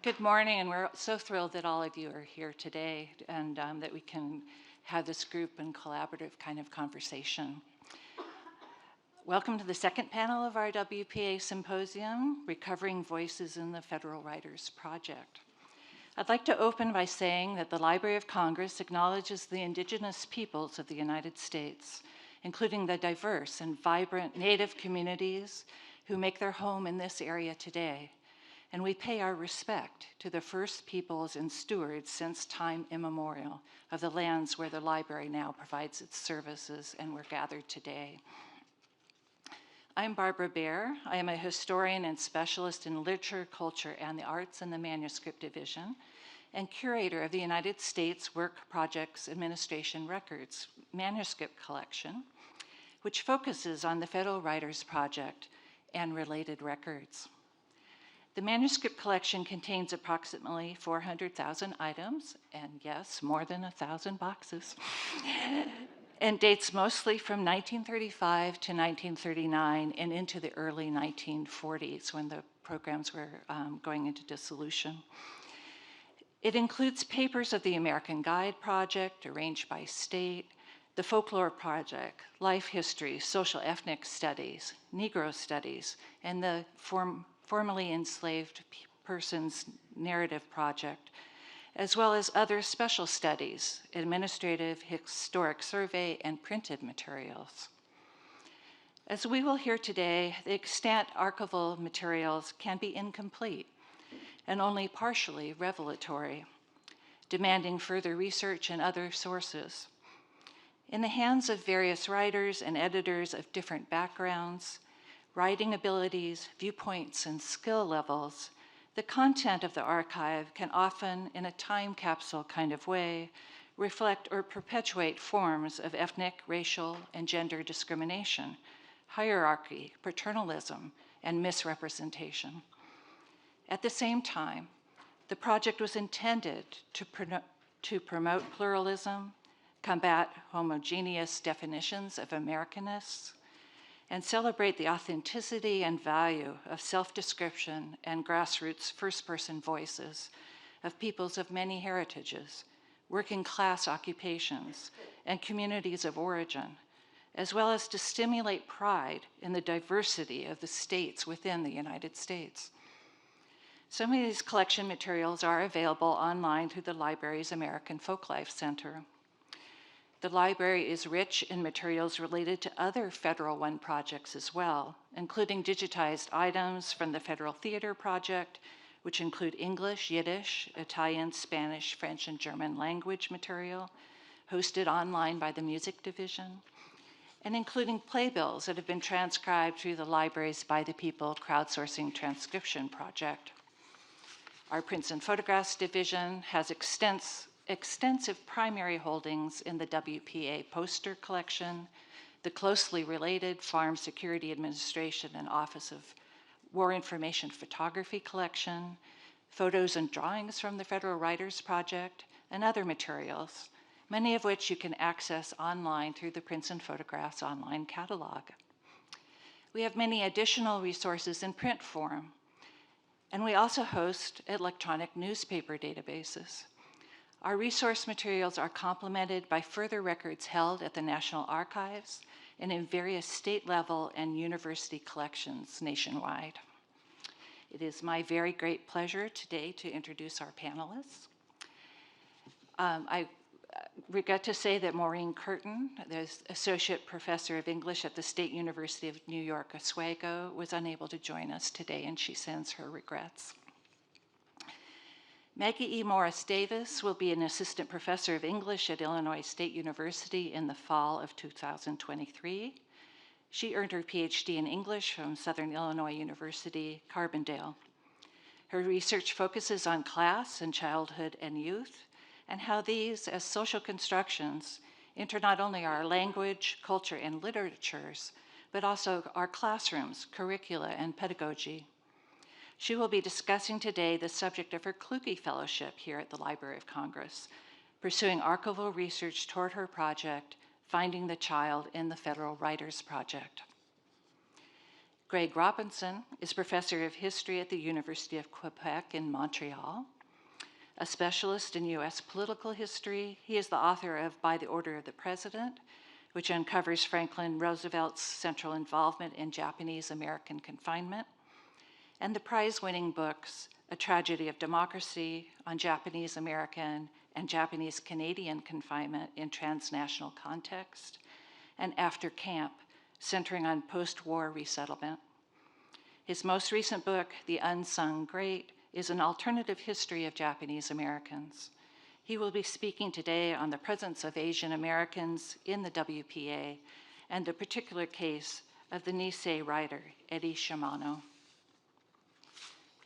Good morning, and we're so thrilled that all of you are here today and that we can have this group and collaborative kind of conversation. Welcome to the second panel of our WPA Symposium, Recovering Voices in the Federal Writers Project. I'd like to open by saying that the Library of Congress acknowledges the indigenous peoples of the United States, including the diverse and vibrant Native communities who make their home in this area today. And we pay our respect to the first peoples and stewards since time immemorial of the lands where the library now provides its services and we're gathered today. I'm Barbara Baer. I am a historian and specialist in literature, culture, and the arts and the manuscript division, and curator of the United States Work Projects Administration Records manuscript collection, which focuses on the Federal Writers Project and related records. The manuscript collection contains approximately 400,000 items, and yes, more than 1,000 boxes, and dates mostly from 1935 to 1939 and into the early 1940s when the programs were going into dissolution. It includes papers of the American Guide Project, arranged by state, the Folklore Project, Life History, Social Ethnic Studies, Negro Studies, and the Formerly Enslaved Persons Narrative Project, as well as other special studies, administrative, historic survey, and printed materials. As we will hear today, the extant archival materials can be incomplete and only partially revelatory, demanding further research and other sources. In the hands of various writers and editors of different backgrounds, writing abilities, viewpoints, and skill levels, the content of the archive can often, in a time capsule kind of way, reflect or perpetuate forms of ethnic, racial, and gender discrimination, hierarchy, paternalism, and misrepresentation. At the same time, the project was intended to promote pluralism, combat homogeneous definitions of Americanists, and celebrate the authenticity and value of self-description and grassroots first-person voices of peoples of many heritages, working class occupations, and communities of origin, as well as to stimulate pride in the diversity of the states within the United States. Some of these collection materials are available online through the library's American Folklife Center. The library is rich in materials related to other Federal One projects as well, including digitized items from the Federal Theater Project, which include English, Yiddish, Italian, Spanish, French, and German language material, hosted online by the Music Division, and including playbills that have been transcribed through the library's By the People crowdsourcing transcription project. Our Prints and Photographs Division has extensive primary holdings in the WPA poster collection, the closely related Farm Security Administration and Office of War Information Photography collection, photos and drawings from the Federal Writers Project, and other materials, many of which you can access online through the Prints and Photographs online catalog. We have many additional resources in print form, and we also host electronic newspaper databases. Our resource materials are complemented by further records held at the National Archives and in various state level and university collections nationwide. It is my very great pleasure today to introduce our panelists. I regret to say that Maureen Curtin, the Associate Professor of English at the State University of New York, Oswego, was unable to join us today, and she sends her regrets. Maggie E. Morris Davis will be an assistant professor of English at Illinois State University in the fall of 2023. She earned her PhD in English from Southern Illinois University, Carbondale. Her research focuses on class and childhood and youth, and how these, as social constructions, enter not only our language, culture, and literatures, but also our classrooms, curricula, and pedagogy. She will be discussing today the subject of her Kluge Fellowship here at the Library of Congress, pursuing archival research toward her project, Finding the Child in the Federal Writers Project. Greg Robinson is professor of history at the University of Quebec in Montreal. A specialist in U.S. political history, he is the author of By the Order of the President, which uncovers Franklin Roosevelt's central involvement in Japanese-American confinement, and the prize-winning books A Tragedy of Democracy on Japanese-American and Japanese-Canadian confinement in transnational context, and After Camp, centering on post-war resettlement. His most recent book, The Unsung Great, is an alternative history of Japanese Americans. He will be speaking today on the presence of Asian Americans in the WPA and the particular case of the Nisei writer, Eddie Shimano.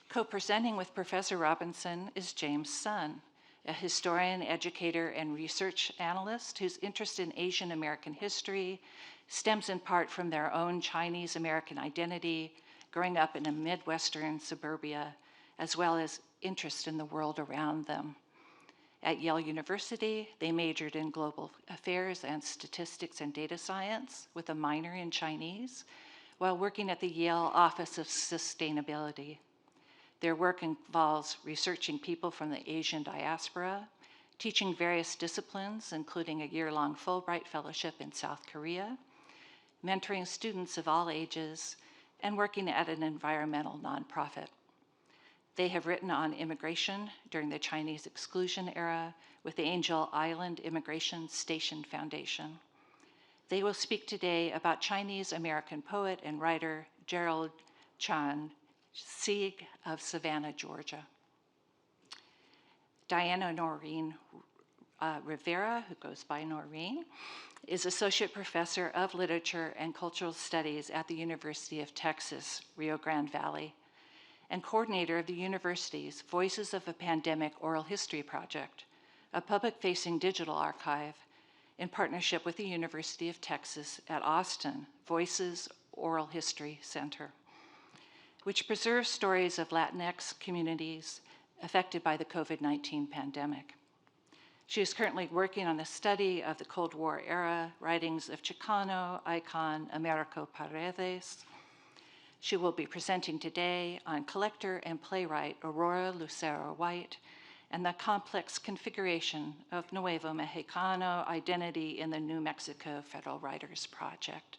Co-presenting with Professor Robinson is James Sun, a historian, educator, and research analyst whose interest in Asian American history stems in part from their own Chinese American identity, growing up in a Midwestern suburbia, as well as interest in the world around them. At Yale University, they majored in global affairs and statistics and data science with a minor in Chinese, while working at the Yale Office of Sustainability. Their work involves researching people from the Asian diaspora, teaching various disciplines, including a year-long Fulbright Fellowship in South Korea, mentoring students of all ages, and working at an environmental nonprofit. They have written on immigration during the Chinese exclusion era with the Angel Island Immigration Station Foundation. They will speak today about Chinese American poet and writer Gerald Chan Sieg of Savannah, Georgia. Diana Noreen Rivera, who goes by Noreen, is Associate Professor of Literature and Cultural Studies at the University of Texas, Rio Grande Valley, and coordinator of the university's Voices of a Pandemic Oral History Project, a public-facing digital archive in partnership with the University of Texas at Austin, Voices Oral History Center, which preserves stories of Latinx communities affected by the COVID-19 pandemic. She is currently working on a study of the Cold War era writings of Chicano icon Americo Paredes. She will be presenting today on collector and playwright Aurora Lucero White and the complex configuration of Nuevo Mexicano identity in the New Mexico Federal Writers Project.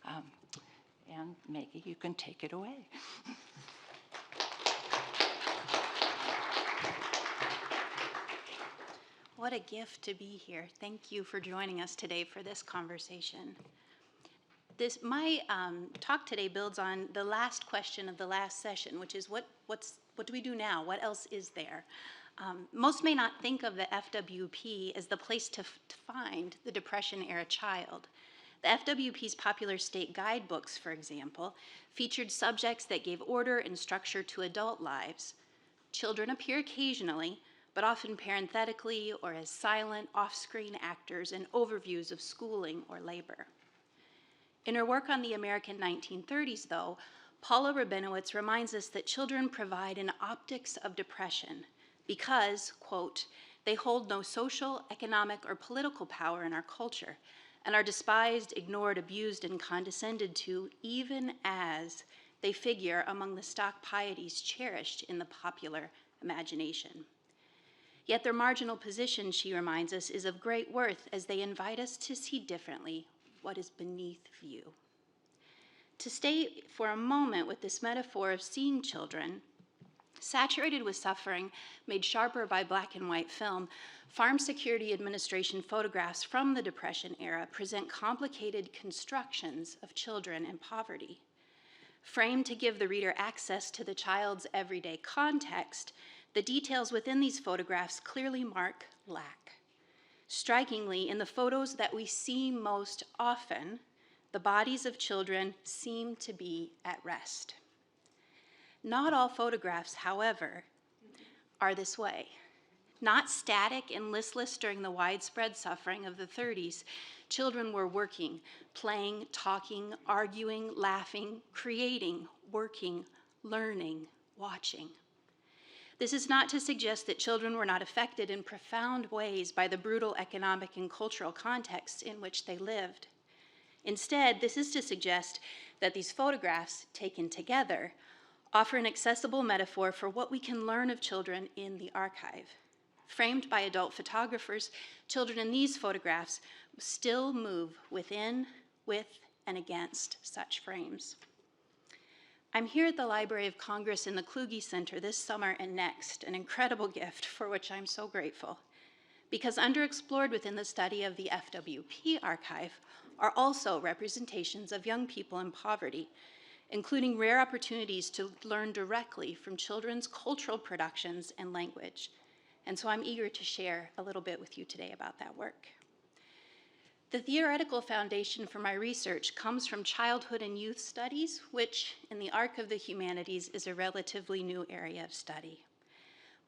And Maggie, you can take it away. What a gift to be here. Thank you for joining us today for this conversation. My talk today builds on the last question of the last session, which is what do we do now? What else is there? Most may not think of the FWP as the place to find the Depression-era child. The FWP's popular state guidebooks, for example, featured subjects that gave order and structure to adult lives. Children appear occasionally, but often parenthetically or as silent off-screen actors in overviews of schooling or labor. In her work on the American 1930s, though, Paula Rabinowitz reminds us that children provide an optics of depression because, quote, they hold no social, economic, or political power in our culture and are despised, ignored, abused, and condescended to even as they figure among the stock pieties cherished in the popular imagination. Yet their marginal position, she reminds us, is of great worth as they invite us to see differently what is beneath view. To stay for a moment with this metaphor of seeing children, saturated with suffering, made sharper by black and white film, Farm Security Administration photographs from the Depression era present complicated constructions of children in poverty. Framed to give the reader access to the child's everyday context, the details within these photographs clearly mark lack. Strikingly, in the photos that we see most often, the bodies of children seem to be at rest. Not all photographs, however, are this way. Not static and listless during the widespread suffering of the 30s, children were working, playing, talking, arguing, laughing, creating, working, learning, watching. This is not to suggest that children were not affected in profound ways by the brutal economic and cultural contexts in which they lived. Instead, this is to suggest that these photographs, taken together, offer an accessible metaphor for what we can learn of children in the archive. Framed by adult photographers, children in these photographs still move within, with, and against such frames. I'm here at the Library of Congress in the Kluge Center this summer and next, an incredible gift for which I'm so grateful, because underexplored within the study of the FWP archive are also representations of young people in poverty, including rare opportunities to learn directly from children's cultural productions and language. And so I'm eager to share a little bit with you today about that work. The theoretical foundation for my research comes from childhood and youth studies, which in the arc of the humanities is a relatively new area of study.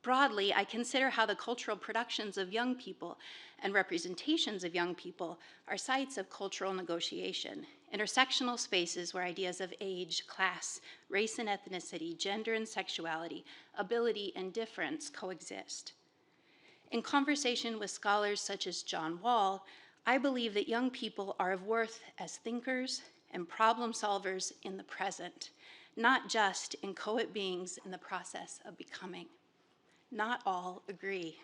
Broadly, I consider how the cultural productions of young people and representations of young people are sites of cultural negotiation, intersectional spaces where ideas of age, class, race and ethnicity, gender and sexuality, ability and difference coexist. In conversation with scholars such as John Wall, I believe that young people are of worth as thinkers and problem solvers in the present, not just inchoate beings in the process of becoming. Not all agree.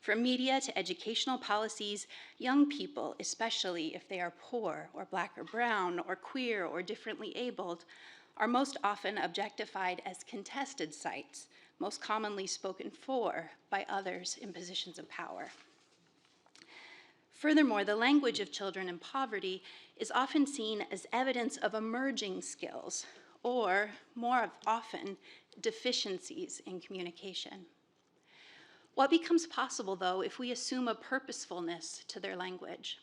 From media to educational policies, young people, especially if they are poor or Black or brown or queer or differently abled, are most often objectified as contested sites, most commonly spoken for by others in positions of power. Furthermore, the language of children in poverty is often seen as evidence of emerging skills, or more often, deficiencies in communication. What becomes possible, though, if we assume a purposefulness to their language?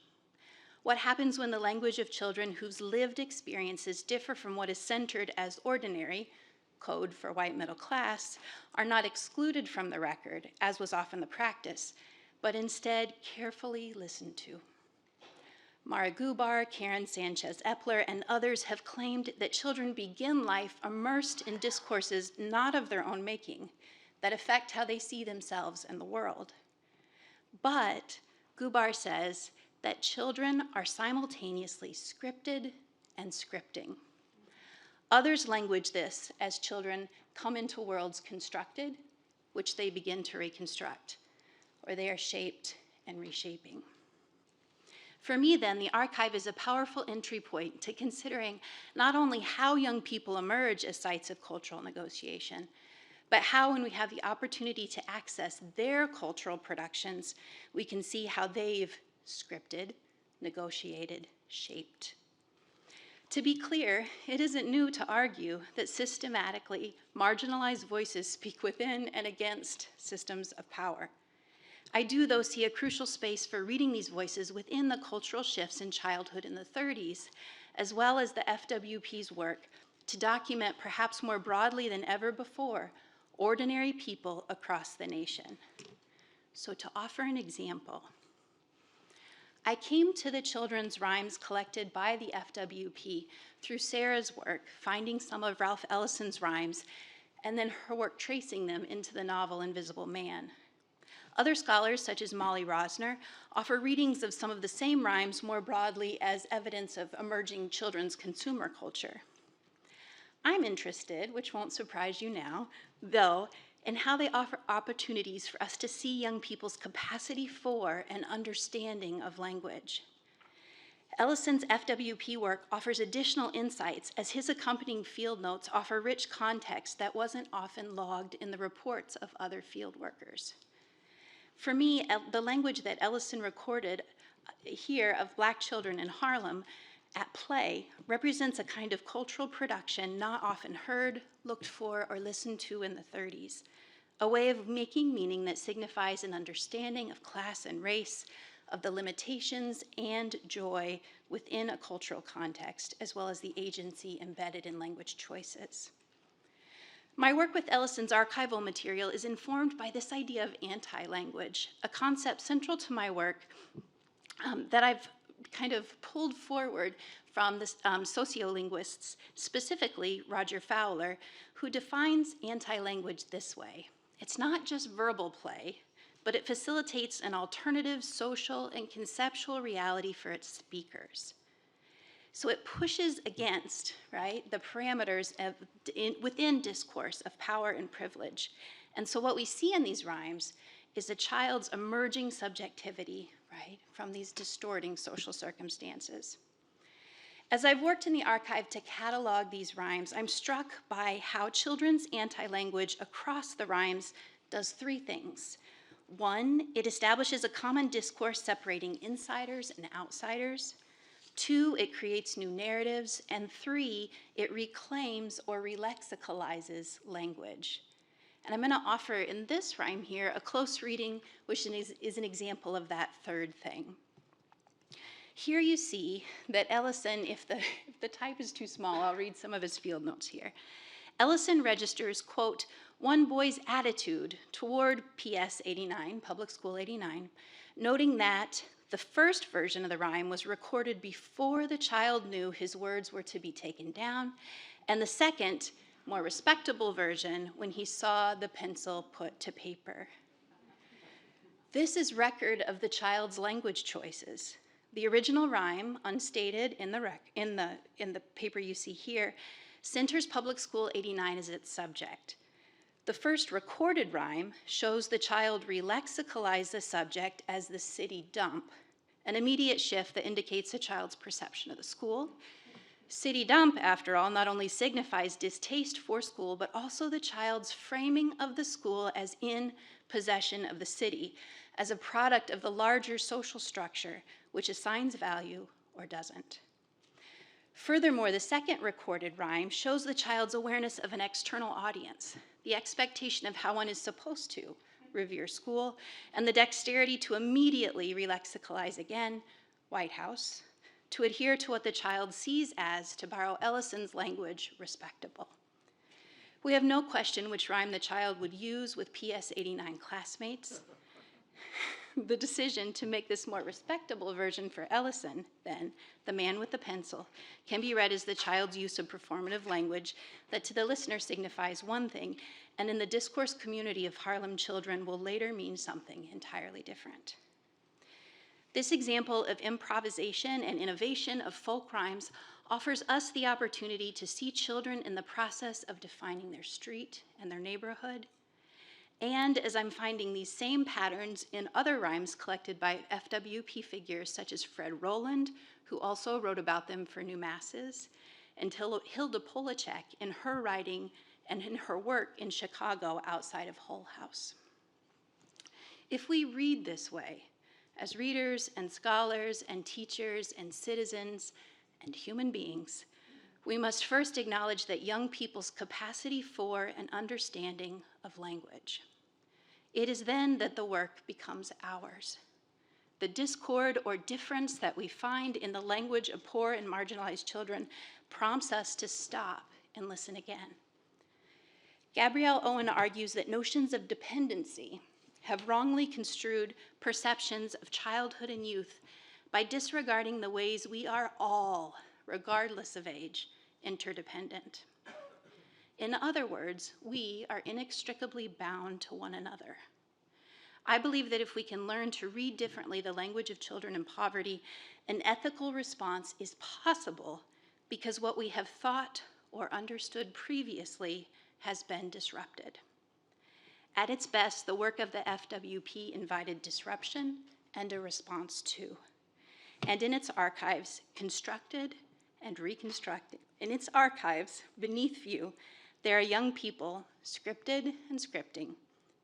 What happens when the language of children whose lived experiences differ from what is centered as ordinary, code for white middle class, are not excluded from the record, as was often the practice, but instead carefully listened to? Mara Gubar, Karen Sanchez-Epler, and others have claimed that children begin life immersed in discourses not of their own making, that affect how they see themselves and the world. But Gubar says that children are simultaneously scripted and scripting. Others language this as children come into worlds constructed, which they begin to reconstruct, or they are shaped and reshaping. For me, then, the archive is a powerful entry point to considering not only how young people emerge as sites of cultural negotiation, but how, when we have the opportunity to access their cultural productions, we can see how they've scripted, negotiated, shaped. To be clear, it isn't new to argue that systematically marginalized voices speak within and against systems of power. I do, though, see a crucial space for reading these voices within the cultural shifts in childhood in the 30s, as well as the FWP's work to document, perhaps more broadly than ever before, ordinary people across the nation. So to offer an example, I came to the children's rhymes collected by the FWP through Sarah's work, finding some of Ralph Ellison's rhymes, and then her work tracing them into the novel Invisible Man. Other scholars, such as Molly Rosner, offer readings of some of the same rhymes more broadly as evidence of emerging children's consumer culture. I'm interested, which won't surprise you now, though, in how they offer opportunities for us to see young people's capacity for and understanding of language. Ellison's FWP work offers additional insights, as his accompanying field notes offer rich context that wasn't often logged in the reports of other field workers. For me, the language that Ellison recorded here of Black children in Harlem at play represents a kind of cultural production not often heard, looked for, or listened to in the 30s, a way of making meaning that signifies an understanding of class and race, of the limitations and joy within a cultural context, as well as the agency embedded in language choices. My work with Ellison's archival material is informed by this idea of anti-language, a concept central to my work that I've kind of pulled forward from the sociolinguists, specifically Roger Fowler, who defines anti-language this way. It's not just verbal play, but it facilitates an alternative social and conceptual reality for its speakers. So it pushes against, right, the parameters within discourse of power and privilege. And so what we see in these rhymes is a child's emerging subjectivity, right, from these distorting social circumstances. As I've worked in the archive to catalog these rhymes, I'm struck by how children's anti-language across the rhymes does three things. One, it establishes a common discourse separating insiders and outsiders. Two, it creates new narratives. And three, it reclaims or relexicalizes language. And I'm going to offer in this rhyme here a close reading, which is an example of that third thing. Here you see that Ellison, if the type is too small, I'll read some of his field notes here. Ellison registers, quote, one boy's attitude toward PS 89, Public School 89, noting that the first version of the rhyme was recorded before the child knew his words were to be taken down, and the second, more respectable version, when he saw the pencil put to paper. This is record of the child's language choices. The original rhyme, unstated in the paper you see here, centers Public School 89 as its subject. The first recorded rhyme shows the child relexicalize the subject as the city dump, an immediate shift that indicates the child's perception of the school. City dump, after all, not only signifies distaste for school, but also the child's framing of the school as in possession of the city, as a product of the larger social structure, which assigns value or doesn't. Furthermore, the second recorded rhyme shows the child's awareness of an external audience, the expectation of how one is supposed to revere school, and the dexterity to immediately relexicalize again, White House, to adhere to what the child sees as, to borrow Ellison's language, respectable. We have no question which rhyme the child would use with PS 89 classmates. The decision to make this more respectable version for Ellison, then, the man with the pencil, can be read as the child's use of performative language that to the listener signifies one thing, and in the discourse community of Harlem children will later mean something entirely different. This example of improvisation and innovation of folk rhymes offers us the opportunity to see children in the process of defining their street and their neighborhood. And as I'm finding these same patterns in other rhymes collected by FWP figures such as Fred Rowland, who also wrote about them for New Masses, and Hilda Polacek in her writing and in her work in Chicago outside of Hull House. If we read this way, as readers and scholars and teachers and citizens and human beings, we must first acknowledge that young people's capacity for and understanding of language. It is then that the work becomes ours. The discord or difference that we find in the language of poor and marginalized children prompts us to stop and listen again. Gabrielle Owen argues that notions of dependency have wrongly construed perceptions of childhood and youth by disregarding the ways we are all, regardless of age, interdependent. In other words, we are inextricably bound to one another. I believe that if we can learn to read differently the language of children in poverty, an ethical response is possible because what we have thought or understood previously has been disrupted. At its best, the work of the FWP invited disruption and a response to. And in its archives, constructed and reconstructed, in its archives, beneath view, there are young people scripted and scripting,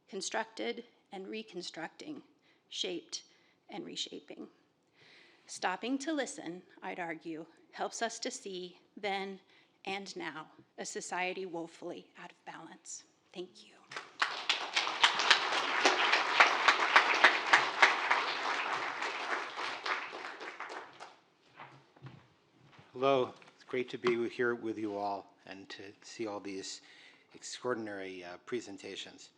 constructed and reconstructing, shaped and reshaping. Stopping to listen, I'd argue, helps us to see then and now a society woefully out of balance. Thank you. Hello, it's great to be here with you all and to see all these extraordinary presentations.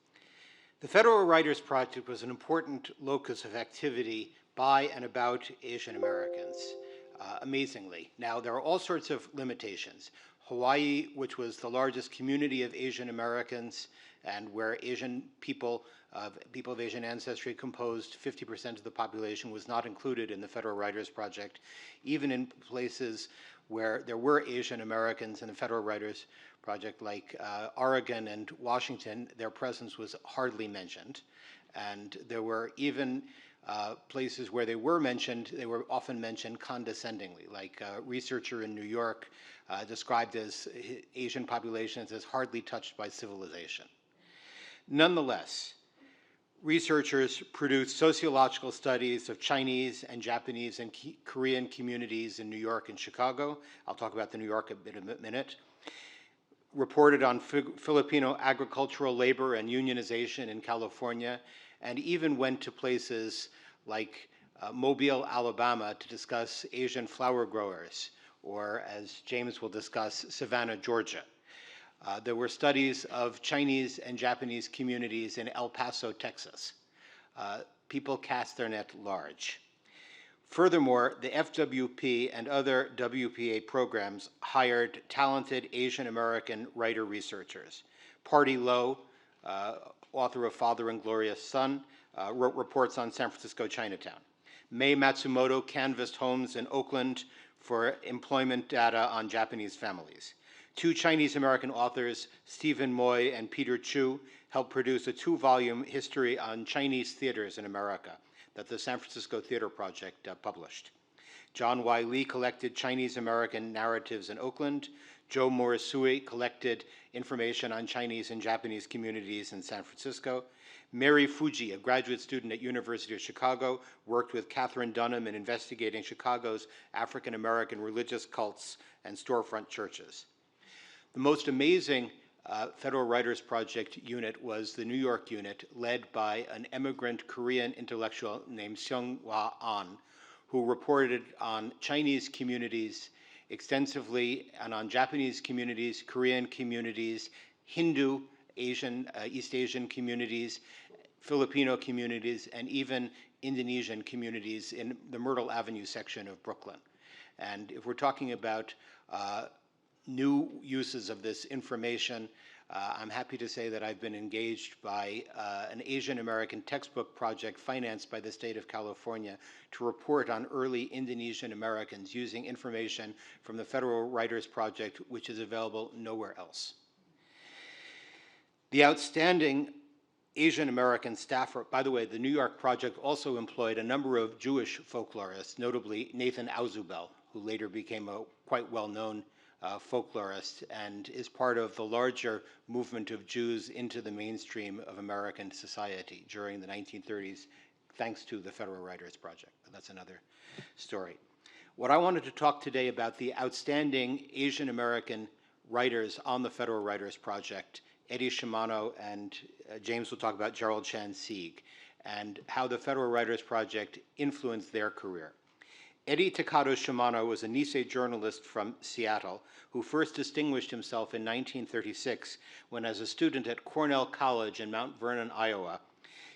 The Federal Writers Project was an important locus of activity by and about Asian Americans, amazingly. Now, there are all sorts of limitations. Hawaii, which was the largest community of Asian Americans and where Asian people of Asian ancestry composed 50% of the population, was not included in the Federal Writers Project, even in places where there were Asian Americans in the Federal Writers Project, like Oregon and Washington, their presence was hardly mentioned. And there were even places where they were mentioned, they were often mentioned condescendingly, like a researcher in New York described as Asian populations as hardly touched by civilization. Nonetheless, researchers produced sociological studies of Chinese and Japanese and Korean communities in New York and Chicago. I'll talk about the New York in a minute. Reported on Filipino agricultural labor and unionization in California, and even went to places like Mobile, Alabama, to discuss Asian flower growers, or as James will discuss, Savannah, Georgia. There were studies of Chinese and Japanese communities in El Paso, Texas. People cast their net large. Furthermore, the FWP and other WPA programs hired talented Asian American writer-researchers. Party Lowe, author of Father and Glorious Son, wrote reports on San Francisco Chinatown. Mei Matsumoto canvassed homes in Oakland for employment data on Japanese families. Two Chinese-American authors, Stephen Moy and Peter Chu, helped produce a 2-volume history on Chinese theaters in America that the San Francisco Theater Project published. John Y. Lee collected Chinese-American narratives in Oakland. Joe Morrisui collected information on Chinese and Japanese communities in San Francisco. Mary Fuji, a graduate student at University of Chicago, worked with Catherine Dunham in investigating Chicago's African-American religious cults and storefront churches. The most amazing Federal Writers Project unit was the New York unit, led by an immigrant Korean intellectual named Seung-Hwa Ahn, who reported on Chinese communities extensively and on Japanese communities, Korean communities, Hindu, East Asian communities, Filipino communities, and even Indonesian communities in the Myrtle Avenue section of Brooklyn. And if we're talking about new uses of this information, I'm happy to say that I've been engaged by an Asian American textbook project financed by the state of California to report on early Indonesian Americans using information from the Federal Writers Project, which is available nowhere else. The outstanding Asian American staffer, by the way, the New York Project also employed a number of Jewish folklorists, notably Nathan Auzubel, who later became a quite well-known folklorist and is part of the larger movement of Jews into the mainstream of American society during the 1930s, thanks to the Federal Writers Project. But that's another story. What I wanted to talk today about the outstanding Asian American writers on the Federal Writers Project, Eddie Shimano, and James will talk about Gerald Chan Sieg, and how the Federal Writers Project influenced their career. Eddie Takado Shimano was a Nisei journalist from Seattle who first distinguished himself in 1936 when, as a student at Cornell College in Mount Vernon, Iowa,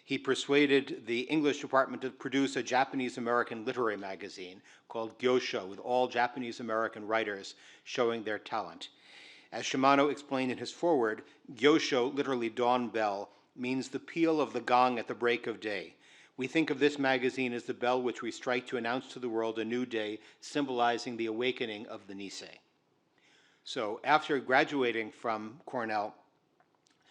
he persuaded the English department to produce a Japanese-American literary magazine called Gyosho with all Japanese-American writers showing their talent. As Shimano explained in his foreword, Gyosho, literally dawn bell, means the peal of the gong at the break of day. We think of this magazine as the bell which we strike to announce to the world a new day, symbolizing the awakening of the Nisei. So after graduating from Cornell,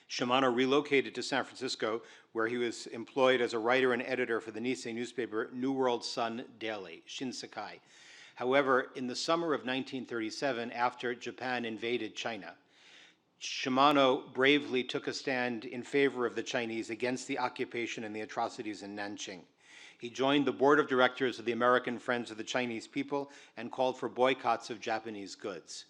Shimano relocated to San Francisco, where he was employed as a writer and editor for the Nisei newspaper New World Sun Daily, Shinsekai. However, in the summer of 1937, after Japan invaded China, Shimano bravely took a stand in favor of the Chinese against the occupation and the atrocities in Nanjing. He joined the board of directors of the American Friends of the Chinese People and called for boycotts of Japanese goods.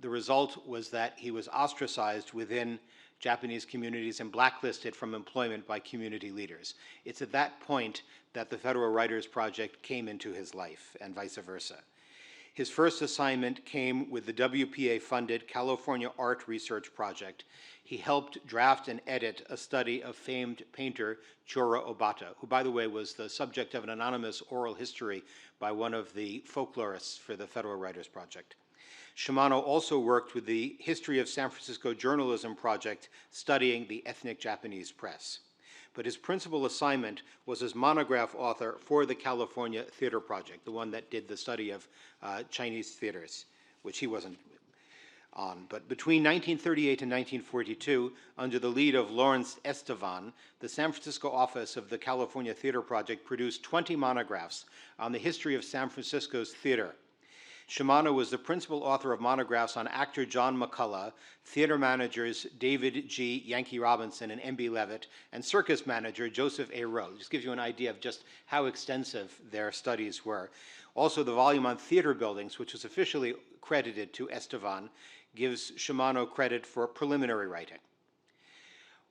The result was that he was ostracized within Japanese communities and blacklisted from employment by community leaders. It's at that point that the Federal Writers Project came into his life, and vice versa. His first assignment came with the WPA-funded California Art Research Project. He helped draft and edit a study of famed painter Chora Obata, who, by the way, was the subject of an anonymous oral history by one of the folklorists for the Federal Writers Project. Shimano also worked with the History of San Francisco Journalism Project, studying the ethnic Japanese press. but his principal assignment was as monograph author for the California Theater Project, the one that did the study of Chinese theaters, which he wasn't on. But between 1938 and 1942, under the lead of Lawrence Estevan, the San Francisco office of the California Theater Project produced 20 monographs on the history of San Francisco's theater. Shimano was the principal author of monographs on actor John McCullough, theater managers David G. Yankee Robinson and M.B. Levitt, and circus manager Joseph A. Rowe. Just gives you an idea of just how extensive their studies were. Also, the volume on theater buildings, which was officially credited to Estevan, gives Shimano credit for preliminary writing.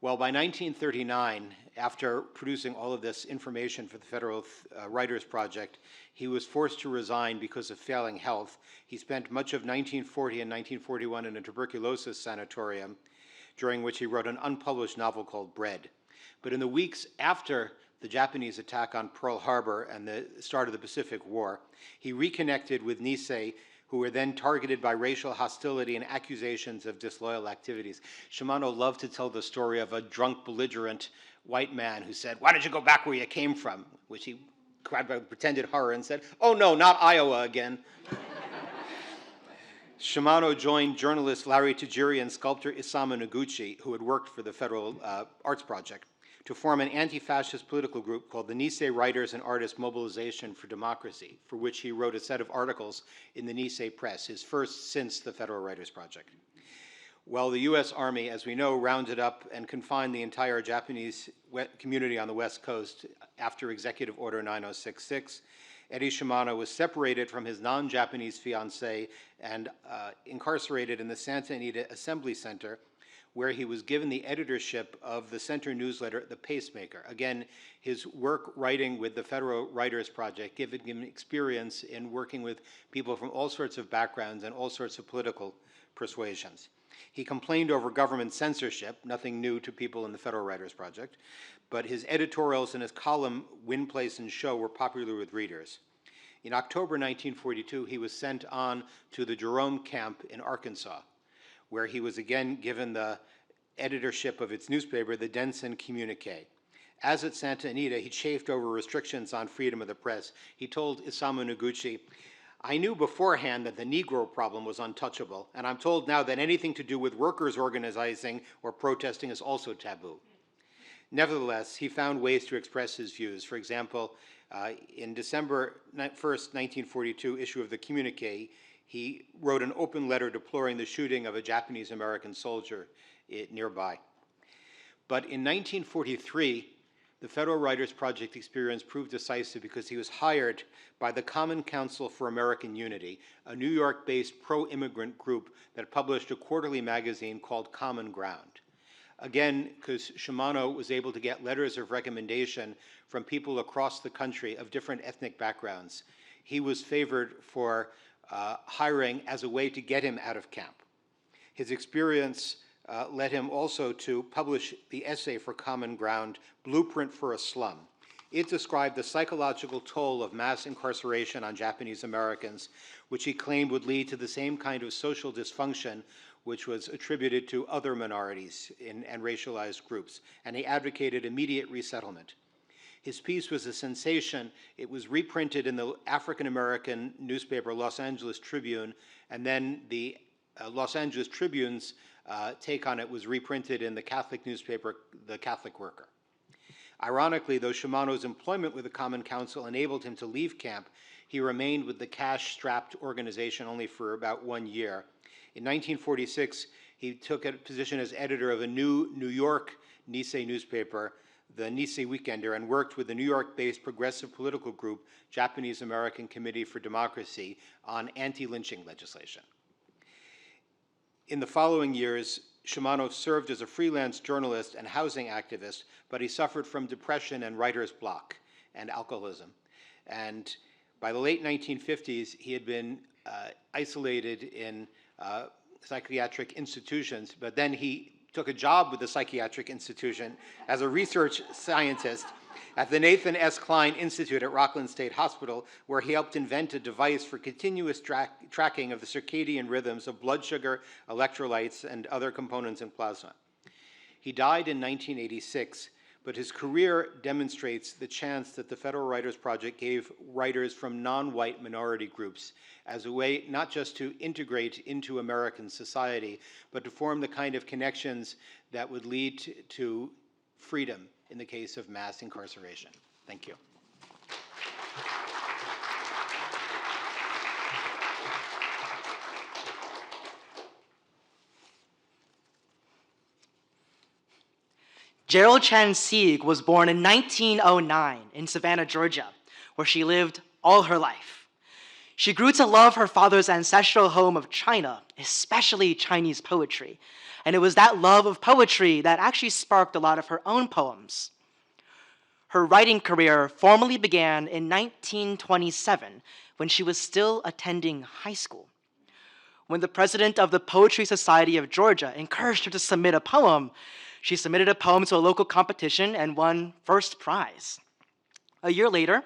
Well, by 1939, after producing all of this information for the Federal Writers Project, he was forced to resign because of failing health. He spent much of 1940 and 1941 in a tuberculosis sanatorium, during which he wrote an unpublished novel called Bread. But in the weeks after the Japanese attack on Pearl Harbor and the start of the Pacific War, he reconnected with Nisei, who were then targeted by racial hostility and accusations of disloyal activities. Shimano loved to tell the story of a drunk, belligerent white man who said, "Why don't you go back where you came from?" Which he cried by pretended horror and said, "Oh no, not Iowa again." Shimano joined journalist Larry Tajiri and sculptor Isamu Noguchi, who had worked for the Federal Arts Project, to form an anti-fascist political group called the Nisei Writers and Artists Mobilization for Democracy, for which he wrote a set of articles in the Nisei Press, his first since the Federal Writers Project. Well, the U.S. Army, as we know, rounded up and confined the entire Japanese community on the West Coast after Executive Order 9066. Eddie Shimano was separated from his non-Japanese fiancée and incarcerated in the Santa Anita Assembly Center, where he was given the editorship of the center newsletter, The Pacemaker. Again, his work writing with the Federal Writers Project, giving him experience in working with people from all sorts of backgrounds and all sorts of political persuasions. He complained over government censorship, nothing new to people in the Federal Writers Project, but his editorials and his column, Win, Place, and Show, were popular with readers. In October 1942, he was sent on to the Jerome Camp in Arkansas, where he was again given the editorship of its newspaper, the Denson Communique. As at Santa Anita, he chafed over restrictions on freedom of the press. He told Isamu Noguchi, "I knew beforehand that the Negro problem was untouchable, and I'm told now that anything to do with workers organizing or protesting is also taboo." Nevertheless, he found ways to express his views. For example, in December 1st, 1942 issue of the Communique, he wrote an open letter deploring the shooting of a Japanese-American soldier nearby. But in 1943, the Federal Writers Project experience proved decisive because he was hired by the Common Council for American Unity, a New York-based pro-immigrant group that published a quarterly magazine called Common Ground. Again, because Shimano was able to get letters of recommendation from people across the country of different ethnic backgrounds, he was favored for hiring as a way to get him out of camp. His experience led him also to publish the essay for Common Ground, Blueprint for a Slum. It described the psychological toll of mass incarceration on Japanese Americans, which he claimed would lead to the same kind of social dysfunction which was attributed to other minorities and racialized groups, and he advocated immediate resettlement. His piece was a sensation. It was reprinted in the African-American newspaper Los Angeles Tribune, and then the Los Angeles Tribune's take on it was reprinted in the Catholic newspaper, The Catholic Worker. Ironically, though Shimano's employment with the Common Council enabled him to leave camp, he remained with the cash-strapped organization only for about 1 year. In 1946, he took a position as editor of a new New York Nisei newspaper, the Nisei Weekender, and worked with the New York-based progressive political group, Japanese American Committee for Democracy, on anti-lynching legislation. In the following years, Shimano served as a freelance journalist and housing activist, but he suffered from depression and writer's block and alcoholism. And by the late 1950s, he had been isolated in psychiatric institutions, but then he took a job with the psychiatric institution as a research scientist at the Nathan S. Klein Institute at Rockland State Hospital, where he helped invent a device for continuous tracking of the circadian rhythms of blood sugar, electrolytes, and other components in plasma. He died in 1986, but his career demonstrates the chance that the Federal Writers Project gave writers from non-white minority groups as a way not just to integrate into American society, but to form the kind of connections that would lead to freedom in the case of mass incarceration. Thank you. Gerald Chan Sieg was born in 1909 in Savannah, Georgia, where she lived all her life. She grew to love her father's ancestral home of China, especially Chinese poetry, and it was that love of poetry that actually sparked a lot of her own poems. Her writing career formally began in 1927 when she was still attending high school. When the president of the Poetry Society of Georgia encouraged her to submit a poem, she submitted a poem to a local competition and won first prize. A year later,